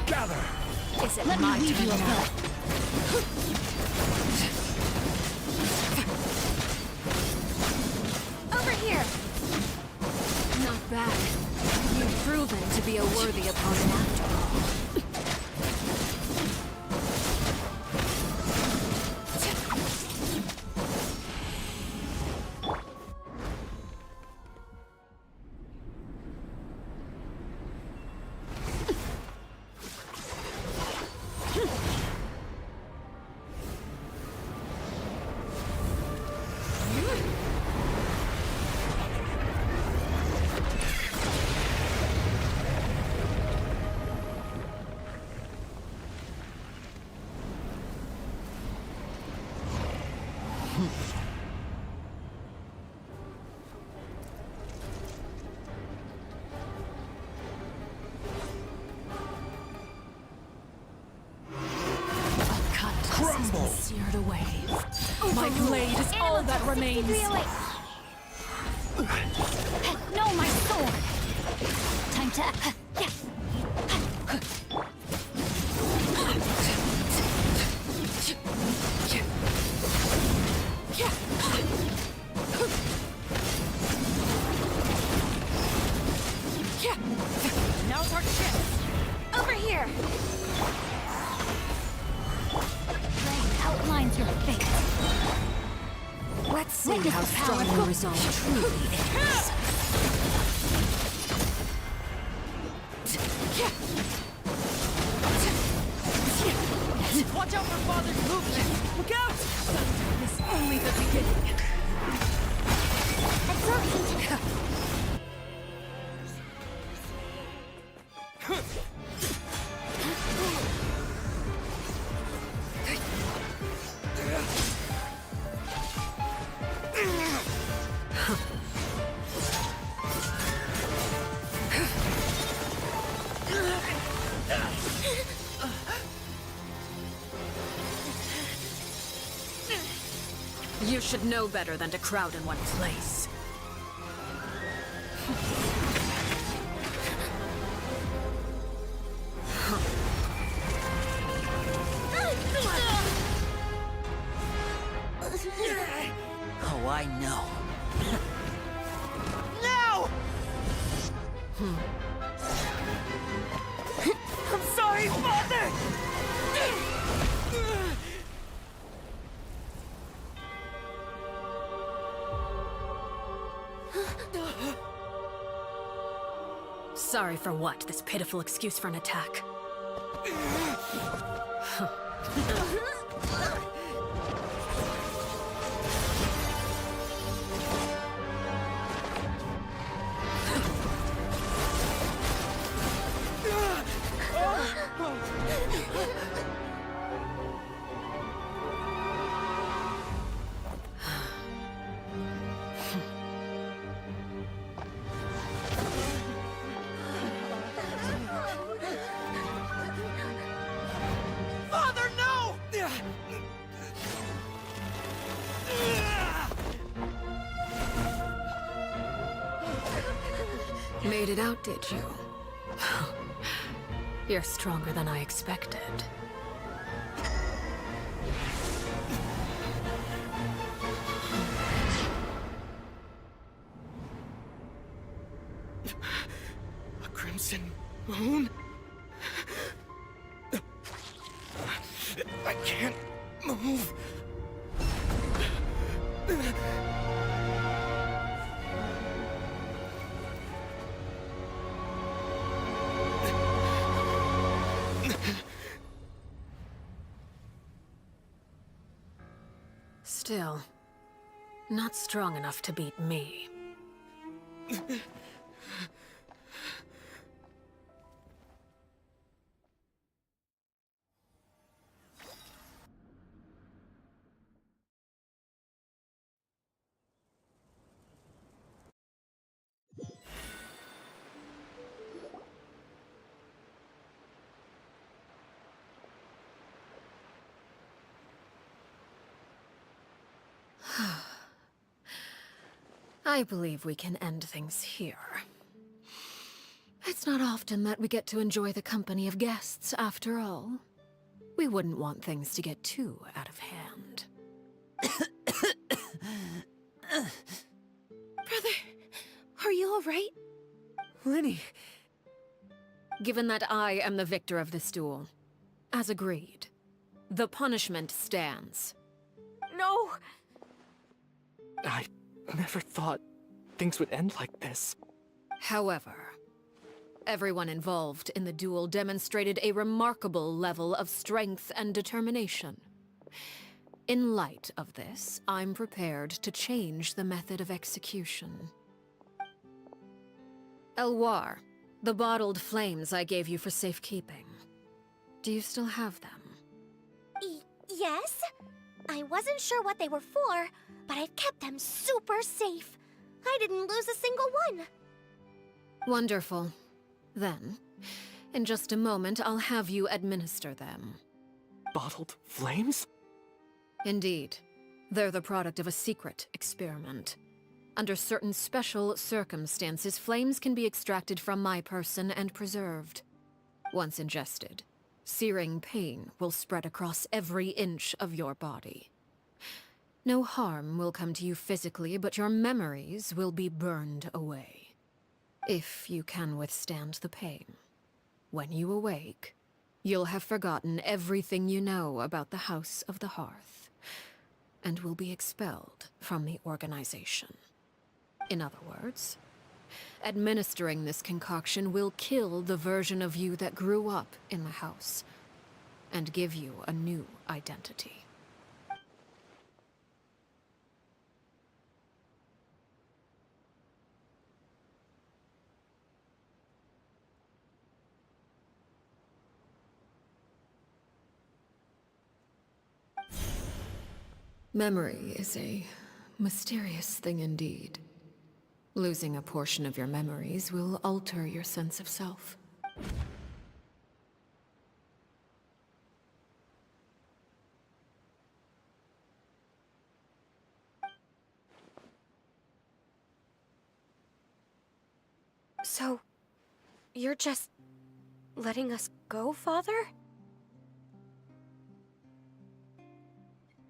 Gather! Is it my turn now? Over here! Not bad. You've proven to be a worthy opponent after all. Crumble! Seared away. My blade is all that remains! No, my sword! Time to... Now's our chance! Over here! outlines your fate. Let's see Witness how the power strong of your resolve truly is. Watch out for Father's movement! Look out! This is only the beginning. Absorption test. You should know better than to crowd in one place. Oh, I know. No! I'm sorry, Father! Sorry for what? This pitiful excuse for an attack. Father, no! Made it out, did you? You're stronger than I expected. A crimson moon? I can't move. Still, not strong enough to beat me. I believe we can end things here. It's not often that we get to enjoy the company of guests, after all. We wouldn't want things to get too out of hand. Brother, are you alright? Lenny! Given that I am the victor of this duel, as agreed, the punishment stands. No! I never thought things would end like this. However, everyone involved in the duel demonstrated a remarkable level of strength and determination. In light of this, I'm prepared to change the method of execution. Elwar, the bottled flames I gave you for safekeeping. Do you still have them? Yes? I wasn't sure what they were for, but I've kept them super safe. I didn't lose a single one. Wonderful. Then, in just a moment, I'll have you administer them. Bottled flames? Indeed. They're the product of a secret experiment. Under certain special circumstances, flames can be extracted from my person and preserved. Once ingested, searing pain will spread across every inch of your body. No harm will come to you physically, but your memories will be burned away. If you can withstand the pain. When you awake, you'll have forgotten everything you know about the House of the Hearth, and will be expelled from the organization. In other words, administering this concoction will kill the version of you that grew up in the house, and give you a new identity. Memory is a mysterious thing indeed. Losing a portion of your memories will alter your sense of self. So, you're just letting us go, Father?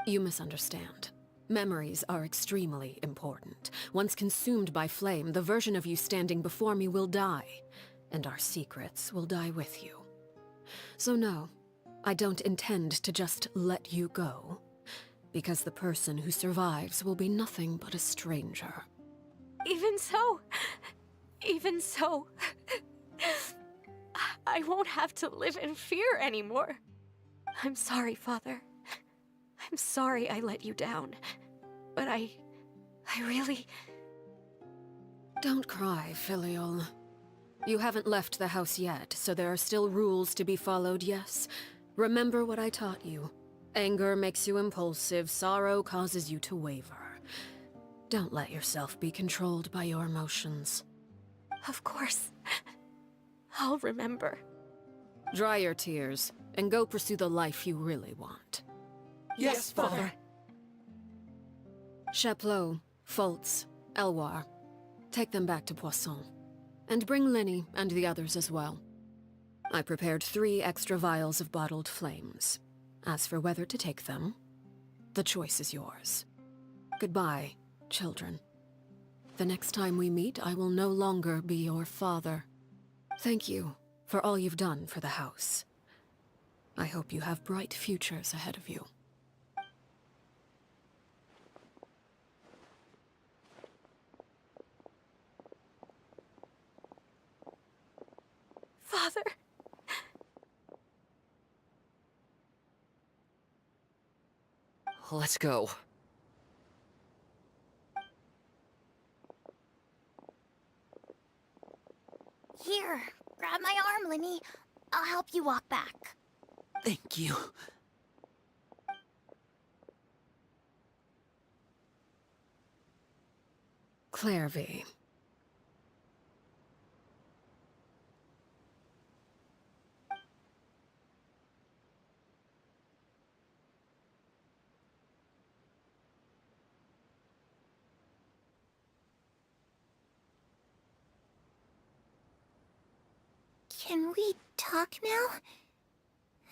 You misunderstand. Memories are extremely important. Once consumed by flame, the version of you standing before me will die, and our secrets will die with you. So no, I don't intend to just let you go, because the person who survives will be nothing but a stranger. Even so, I won't have to live in fear anymore. I'm sorry, Father. I'm sorry I let you down. But I really... Don't cry, Filial. You haven't left the house yet, so there are still rules to be followed, yes? Remember what I taught you. Anger makes you impulsive, sorrow causes you to waver. Don't let yourself be controlled by your emotions. Of course. I'll remember. Dry your tears, and go pursue the life you really want. Yes, Father. Chaplot, Foltz, Elwar. Take them back to Poisson. And bring Linny and the others as well. I prepared 3 extra vials of bottled flames. As for whether to take them, the choice is yours. Goodbye, children. The next time we meet, I will no longer be your father. Thank you for all you've done for the house. I hope you have bright futures ahead of you. Father. Let's go. Here, grab my arm, Lenny. I'll help you walk back. Thank you. Clairvy. Can we talk now?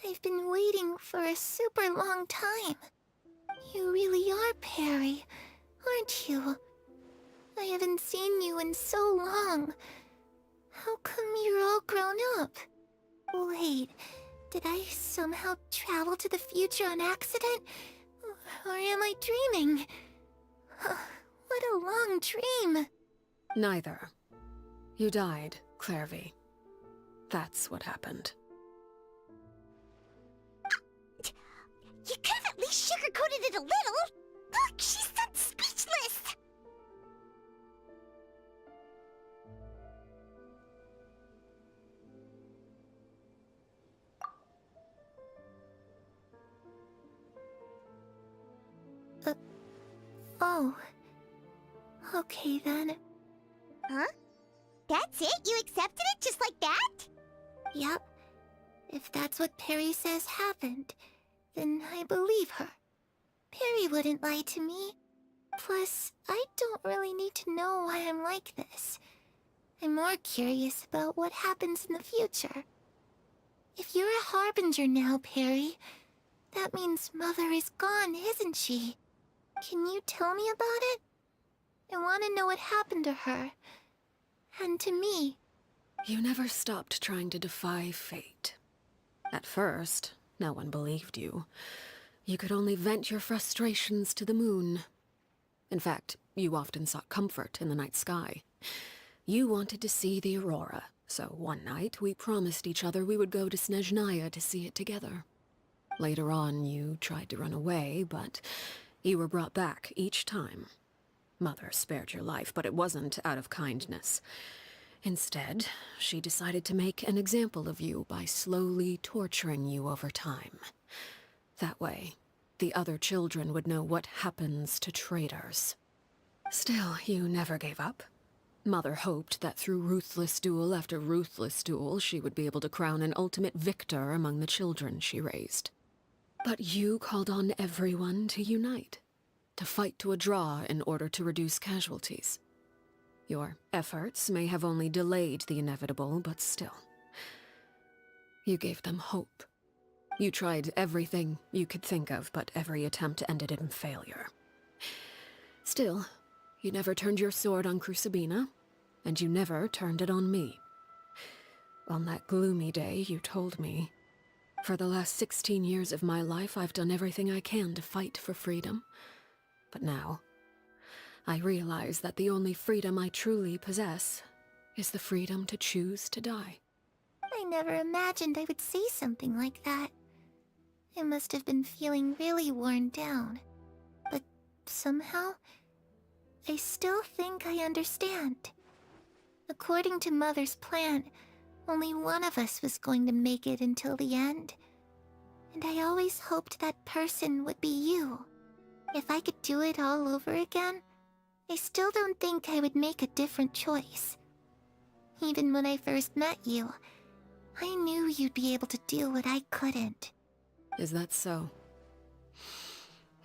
I've been waiting for a super long time. You really are Perry, aren't you? I haven't seen you in so long. How come you're all grown up? Wait, did I somehow travel to the future on accident? Or am I dreaming? What a long dream. Neither. You died, Clairvy. That's what happened. You could have at least sugarcoated it a little. Look, she's done speechless. Oh. Okay then. Huh? That's it? You accepted it just like that? Yep. If that's what Perry says happened, then I believe her. Perry wouldn't lie to me. Plus, I don't really need to know why I'm like this. I'm more curious about what happens in the future. If you're a harbinger now, Perry, that means Mother is gone, isn't she? Can you tell me about it? I want to know what happened to her. And to me. You never stopped trying to defy fate. At first, no one believed you. You could only vent your frustrations to the moon. In fact, you often sought comfort in the night sky. You wanted to see the aurora, so one night we promised each other we would go to Snezhnaya to see it together. Later on, you tried to run away, but you were brought back each time. Mother spared your life, but it wasn't out of kindness. Instead, she decided to make an example of you by slowly torturing you over time. That way, the other children would know what happens to traitors. Still, you never gave up. Mother hoped that through ruthless duel after ruthless duel, she would be able to crown an ultimate victor among the children she raised. But you called on everyone to unite, to fight to a draw in order to reduce casualties. Your efforts may have only delayed the inevitable, but still. You gave them hope. You tried everything you could think of, but every attempt ended in failure. Still, you never turned your sword on Crucibina, and you never turned it on me. On that gloomy day, you told me, "For the last 16 years of my life, I've done everything I can to fight for freedom. But now, I realize that the only freedom I truly possess is the freedom to choose to die." I never imagined I would say something like that. I must have been feeling really worn down. But somehow, I still think I understand. According to Mother's plan, only one of us was going to make it until the end. And I always hoped that person would be you. If I could do it all over again, I still don't think I would make a different choice. Even when I first met you, I knew you'd be able to do what I couldn't. Is that so?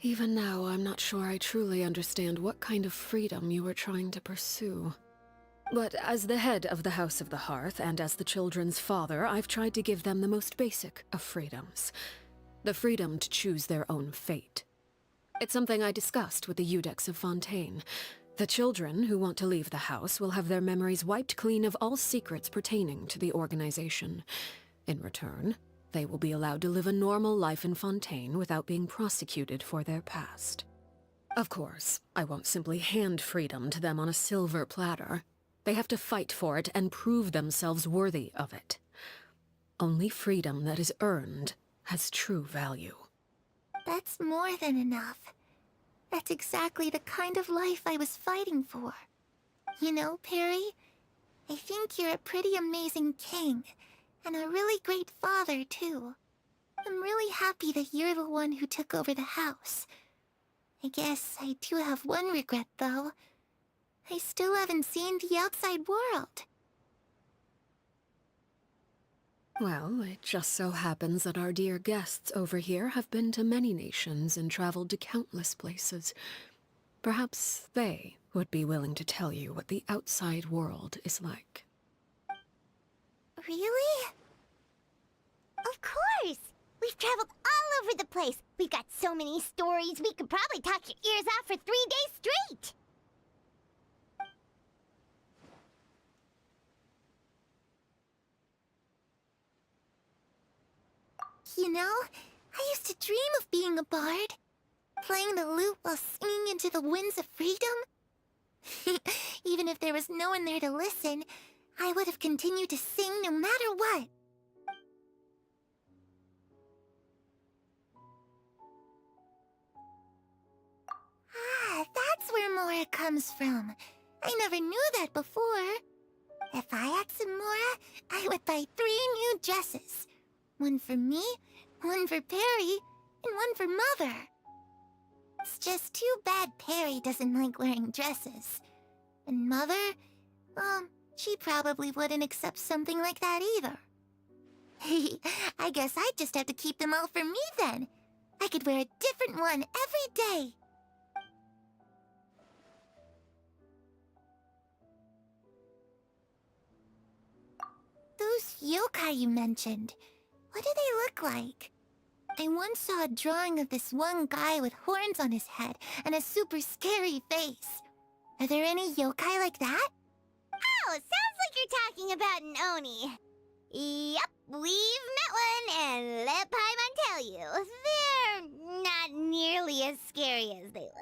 Even now, I'm not sure I truly understand what kind of freedom you were trying to pursue. But as the head of the House of the Hearth, and as the children's father, I've tried to give them the most basic of freedoms. The freedom to choose their own fate. It's something I discussed with the Iudex of Fontaine. The children who want to leave the house will have their memories wiped clean of all secrets pertaining to the organization. In return, they will be allowed to live a normal life in Fontaine without being prosecuted for their past. Of course, I won't simply hand freedom to them on a silver platter. They have to fight for it and prove themselves worthy of it. Only freedom that is earned has true value. That's more than enough. That's exactly the kind of life I was fighting for. You know, Perry, I think you're a pretty amazing king, and a really great father, too. I'm really happy that you're the one who took over the house. I guess I do have one regret, though. I still haven't seen the outside world. Well, it just so happens that our dear guests over here have been to many nations and traveled to countless places. Perhaps they would be willing to tell you what the outside world is like. Really? Of course! We've traveled all over the place. We've got so many stories, we could probably talk your ears off for 3 days straight! You know, I used to dream of being a bard. Playing the lute while singing into the winds of freedom. Even if there was no one there to listen, I would have continued to sing no matter what. Ah, that's where Mora comes from. I never knew that before. If I asked Mora, I would buy 3 new dresses. One for me, one for Perry, and one for Mother. It's just too bad Perry doesn't like wearing dresses. And Mother, well, she probably wouldn't accept something like that either. I guess I'd just have to keep them all for me then. I could wear a different one every day. Those yokai you mentioned, what do they look like? I once saw a drawing of this one guy with horns on his head and a super scary face. Are there any yokai like that? Oh, sounds like you're talking about an Oni. Yep, we've met one, and let Paimon tell you, they're not nearly as scary as they look.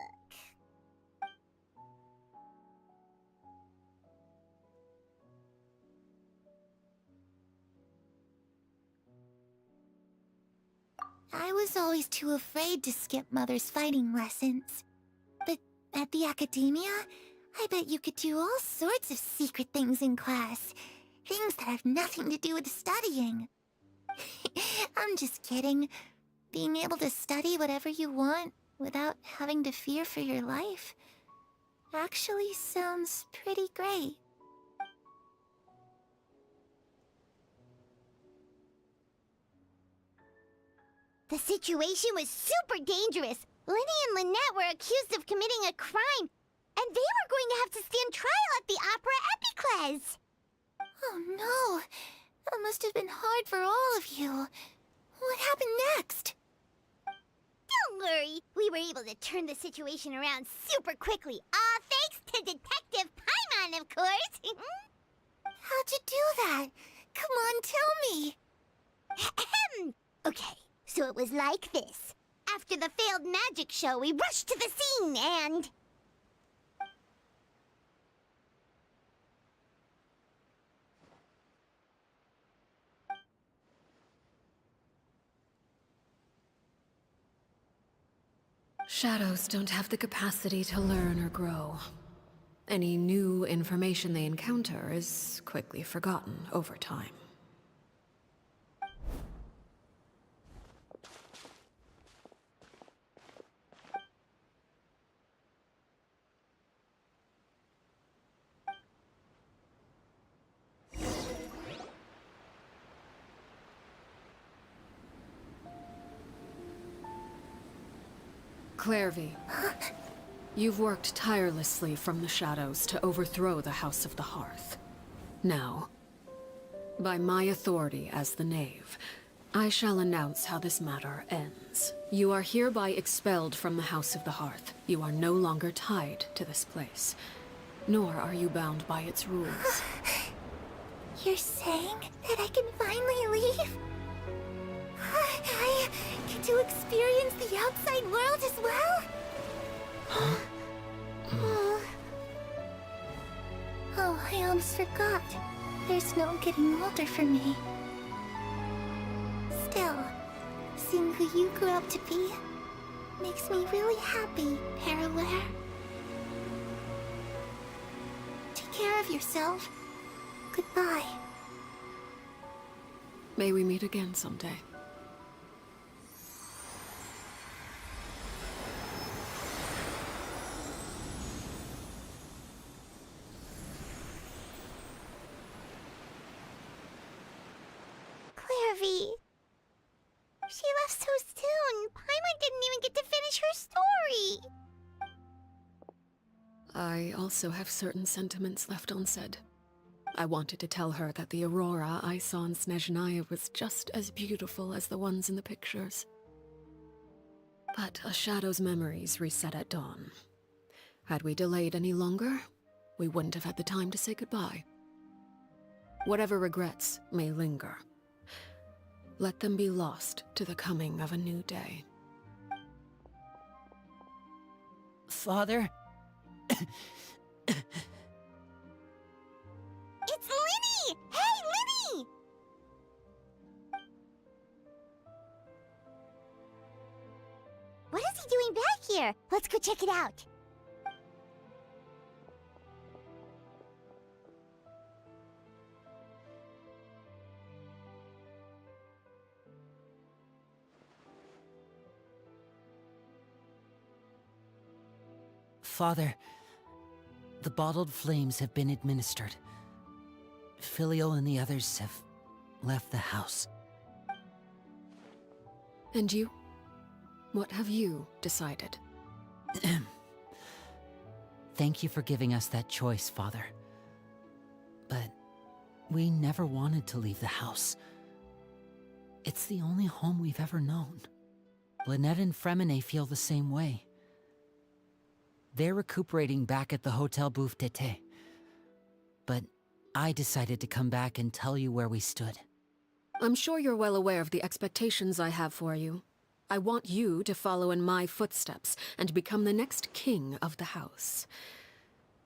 I was always too afraid to skip Mother's fighting lessons. But at the academia, I bet you could do all sorts of secret things in class. Things that have nothing to do with studying. I'm just kidding. Being able to study whatever you want without having to fear for your life actually sounds pretty great. The situation was super dangerous. Lenny and Lynette were accused of committing a crime, and they were going to have to stand trial at the Opera Epicles. Oh no! That must have been hard for all of you. What happened next? Don't worry, we were able to turn the situation around super quickly, all thanks to Detective Paimon, of course. How'd you do that? Come on, tell me. Okay, so it was like this. After the failed magic show, we rushed to the scene and... Shadows don't have the capacity to learn or grow. Any new information they encounter is quickly forgotten over time. Clairvy, you've worked tirelessly from the shadows to overthrow the House of the Hearth. Now, by my authority as the Knave, I shall announce how this matter ends. You are hereby expelled from the House of the Hearth. You are no longer tied to this place, nor are you bound by its rules. You're saying that I can finally leave? I get to experience the outside world as well? Oh, I almost forgot. There's no getting older for me. Still, seeing who you grew up to be makes me really happy, Parallare. Take care of yourself. Goodbye. May we meet again someday. Clairvy. She left so soon. Paimon didn't even get to finish her story. I also have certain sentiments left unsaid. I wanted to tell her that the aurora I saw in Snezhnaya was just as beautiful as the ones in the pictures. But a shadow's memories reset at dawn. Had we delayed any longer, we wouldn't have had the time to say goodbye. Whatever regrets may linger, let them be lost to the coming of a new day. Father? It's Linny! Hey, Linny! What is he doing back here? Let's go check it out. Father, the bottled flames have been administered. Filio and the others have left the house. And you? What have you decided? Thank you for giving us that choice, Father. But we never wanted to leave the house. It's the only home we've ever known. Lynette and Fremine feel the same way. They're recuperating back at the Hotel Bouffe d'été. But I decided to come back and tell you where we stood. I'm sure you're well aware of the expectations I have for you. I want you to follow in my footsteps and become the next king of the house.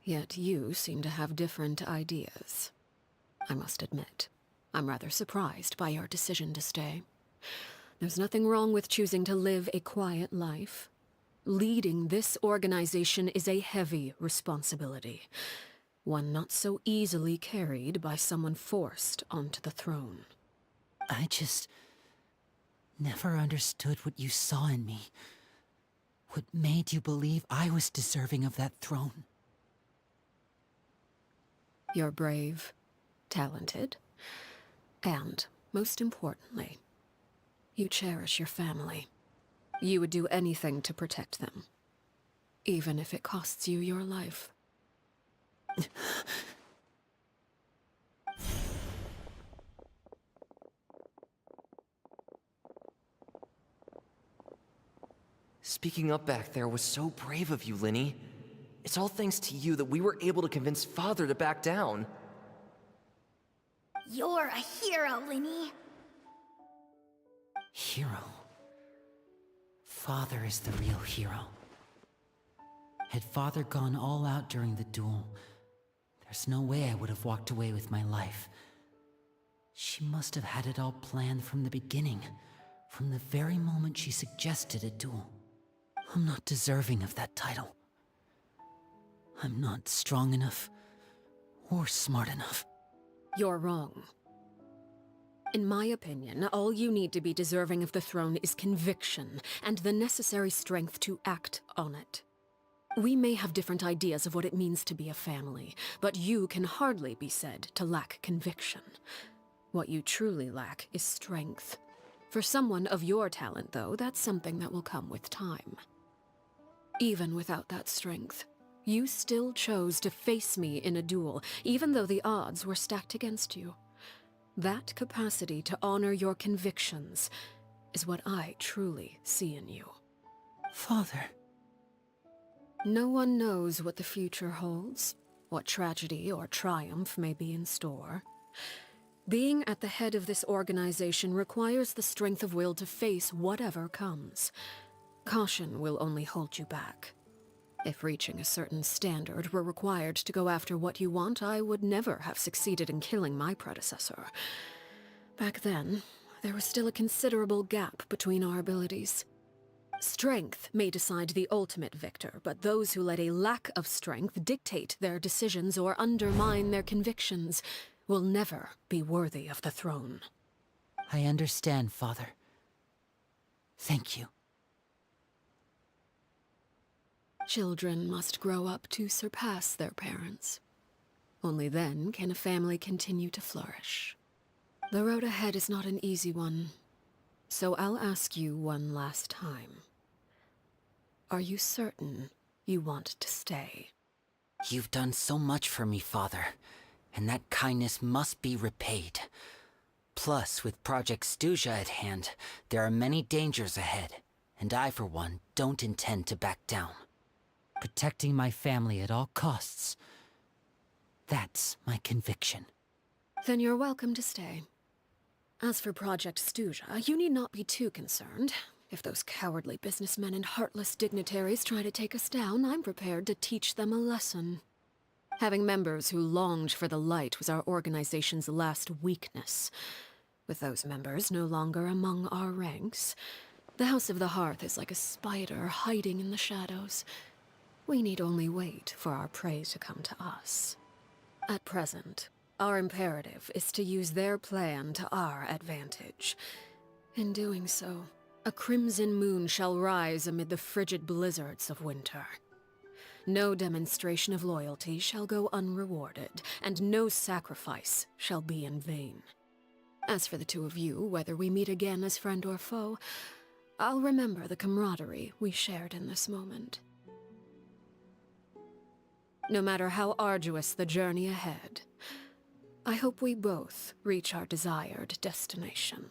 Yet you seem to have different ideas. I must admit, I'm rather surprised by your decision to stay. There's nothing wrong with choosing to live a quiet life. Leading this organization is a heavy responsibility, one not so easily carried by someone forced onto the throne. I just never understood what you saw in me. What made you believe I was deserving of that throne? You're brave, talented, and, most importantly, you cherish your family. You would do anything to protect them, even if it costs you your life. Speaking up back there was so brave of you, Linny. It's all thanks to you that we were able to convince Father to back down. You're a hero, Linny. Hero? Father is the real hero. Had Father gone all out during the duel, there's no way I would have walked away with my life. She must have had it all planned from the beginning, from the very moment she suggested a duel. I'm not deserving of that title. I'm not strong enough, or smart enough. You're wrong. In my opinion, all you need to be deserving of the throne is conviction, and the necessary strength to act on it. We may have different ideas of what it means to be a family, but you can hardly be said to lack conviction. What you truly lack is strength. For someone of your talent, though, that's something that will come with time. Even without that strength, you still chose to face me in a duel, even though the odds were stacked against you. That capacity to honor your convictions is what I truly see in you. Father. No one knows what the future holds, what tragedy or triumph may be in store. Being at the head of this organization requires the strength of will to face whatever comes. Caution will only hold you back. If reaching a certain standard were required to go after what you want, I would never have succeeded in killing my predecessor. Back then, there was still a considerable gap between our abilities. Strength may decide the ultimate victor, but those who let a lack of strength dictate their decisions or undermine their convictions will never be worthy of the throne. I understand, Father. Thank you. Children must grow up to surpass their parents. Only then can a family continue to flourish. The road ahead is not an easy one, so I'll ask you one last time. Are you certain you want to stay? You've done so much for me, Father. and that kindness must be repaid. Plus, with Project Stuja at hand, there are many dangers ahead, and I, for one, don't intend to back down. Protecting my family at all costs. That's my conviction. Then you're welcome to stay. As for Project Stuja, you need not be too concerned. If those cowardly businessmen and heartless dignitaries try to take us down, I'm prepared to teach them a lesson. Having members who longed for the light was our organization's last weakness. With those members no longer among our ranks, the House of the Hearth is like a spider hiding in the shadows. We need only wait for our prey to come to us. At present, our imperative is to use their plan to our advantage. In doing so, a crimson moon shall rise amid the frigid blizzards of winter. No demonstration of loyalty shall go unrewarded, and no sacrifice shall be in vain. As for the two of you, whether we meet again as friend or foe, I'll remember the camaraderie we shared in this moment. No matter how arduous the journey ahead, I hope we both reach our desired destination.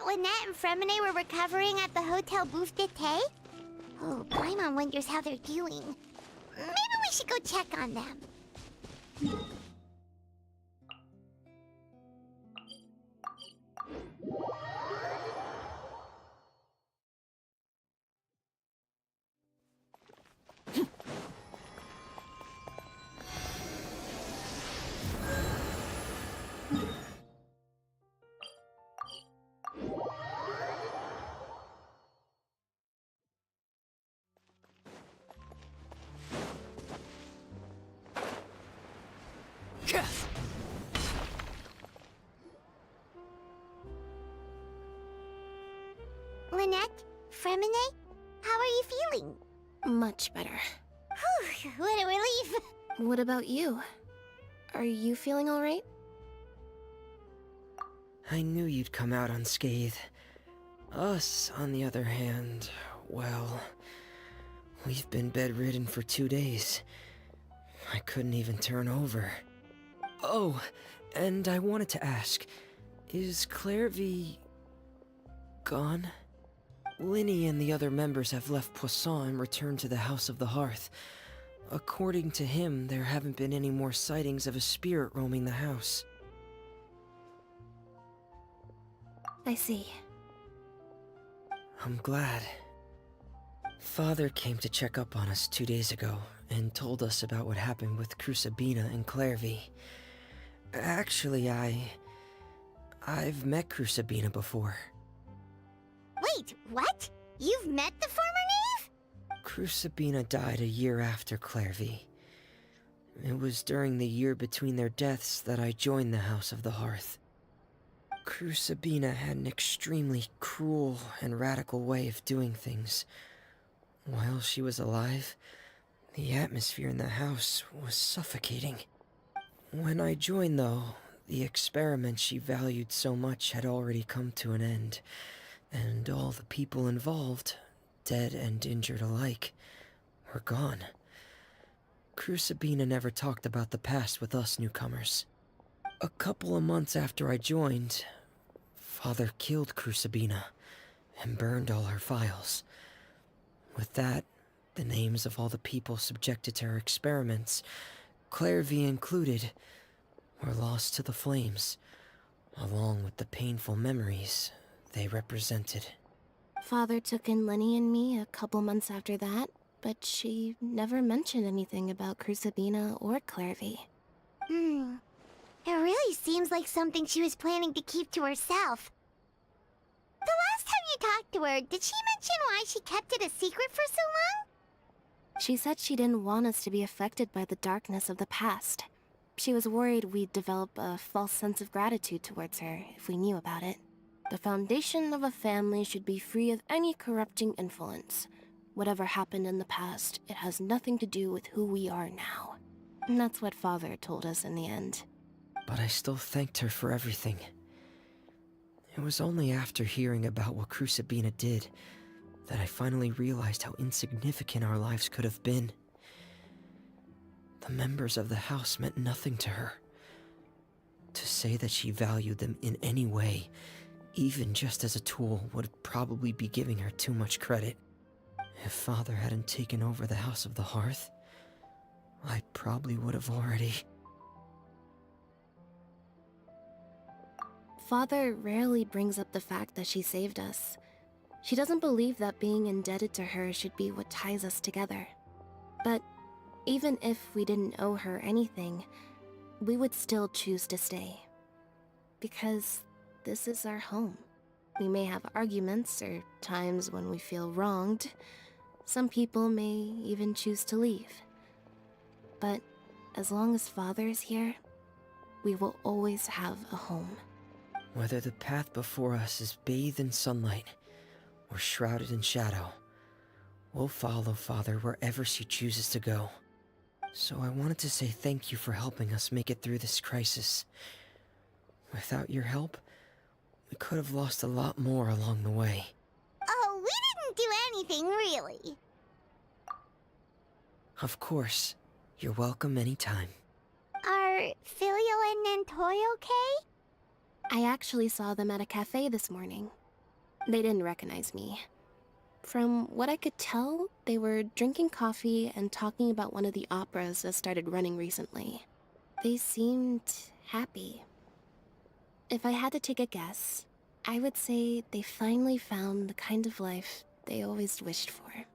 Lynette and Fremine were recovering at the Hotel Bouffe d'été? Oh, Paimon wonders how they're doing. Maybe we should go check on them. Lynette? Fremine? How are you feeling? Much better. Whew, what a relief! What about you? Are you feeling alright? I knew you'd come out unscathed. Us, on the other hand, well, we've been bedridden for 2 days. I couldn't even turn over. Oh, and I wanted to ask, is Clairvy gone? Linny and the other members have left Poisson and returned to the House of the Hearth. According to him, there haven't been any more sightings of a spirit roaming the house. I see. I'm glad. Father came to check up on us 2 days ago and told us about what happened with Crucibina and Clairvy. Actually, I've met Crucibina before. Wait, what? You've met the former Knave? Crucibina died a year after Clairvy. It was during the year between their deaths that I joined the House of the Hearth. Crucibina had an extremely cruel and radical way of doing things. While she was alive, the atmosphere in the house was suffocating. When I joined, though, the experiment she valued so much had already come to an end, and all the people involved, dead and injured alike, were gone. Crucibina never talked about the past with us newcomers. A couple of months after I joined, Father killed Crucibina and burned all her files. With that, the names of all the people subjected to her experiments, Clairvy included, were lost to the flames, along with the painful memories they represented. Father took in Lenny and me a couple months after that, but she never mentioned anything about Crucibina or Clairvy. It really seems like something she was planning to keep to herself. The last time you talked afterward, did she mention why she kept it a secret for so long? She said she didn't want us to be affected by the darkness of the past. She was worried we'd develop a false sense of gratitude towards her if we knew about it. The foundation of a family should be free of any corrupting influence. Whatever happened in the past, it has nothing to do with who we are now. And that's what Father told us in the end. But I still thanked her for everything. It was only after hearing about what Crucibina did that I finally realized how insignificant our lives could have been. The members of the house meant nothing to her. To say that she valued them in any way, even just as a tool, would probably be giving her too much credit. If Father hadn't taken over the House of the Hearth, I probably would have already... Father rarely brings up the fact that she saved us. She doesn't believe that being indebted to her should be what ties us together. But even if we didn't owe her anything, we would still choose to stay. Because this is our home. We may have arguments or times when we feel wronged. Some people may even choose to leave. But as long as Father is here, we will always have a home. Whether the path before us is bathed in sunlight or shrouded in shadow, we'll follow Father wherever she chooses to go. So I wanted to say thank you for helping us make it through this crisis. Without your help, we could have lost a lot more along the way. Oh, we didn't do anything, really. Of course. You're welcome anytime. Are Filio and Nantoy okay? I actually saw them at a cafe this morning. They didn't recognize me. From what I could tell, they were drinking coffee and talking about one of the operas that started running recently. They seemed happy. If I had to take a guess, I would say they finally found the kind of life they always wished for.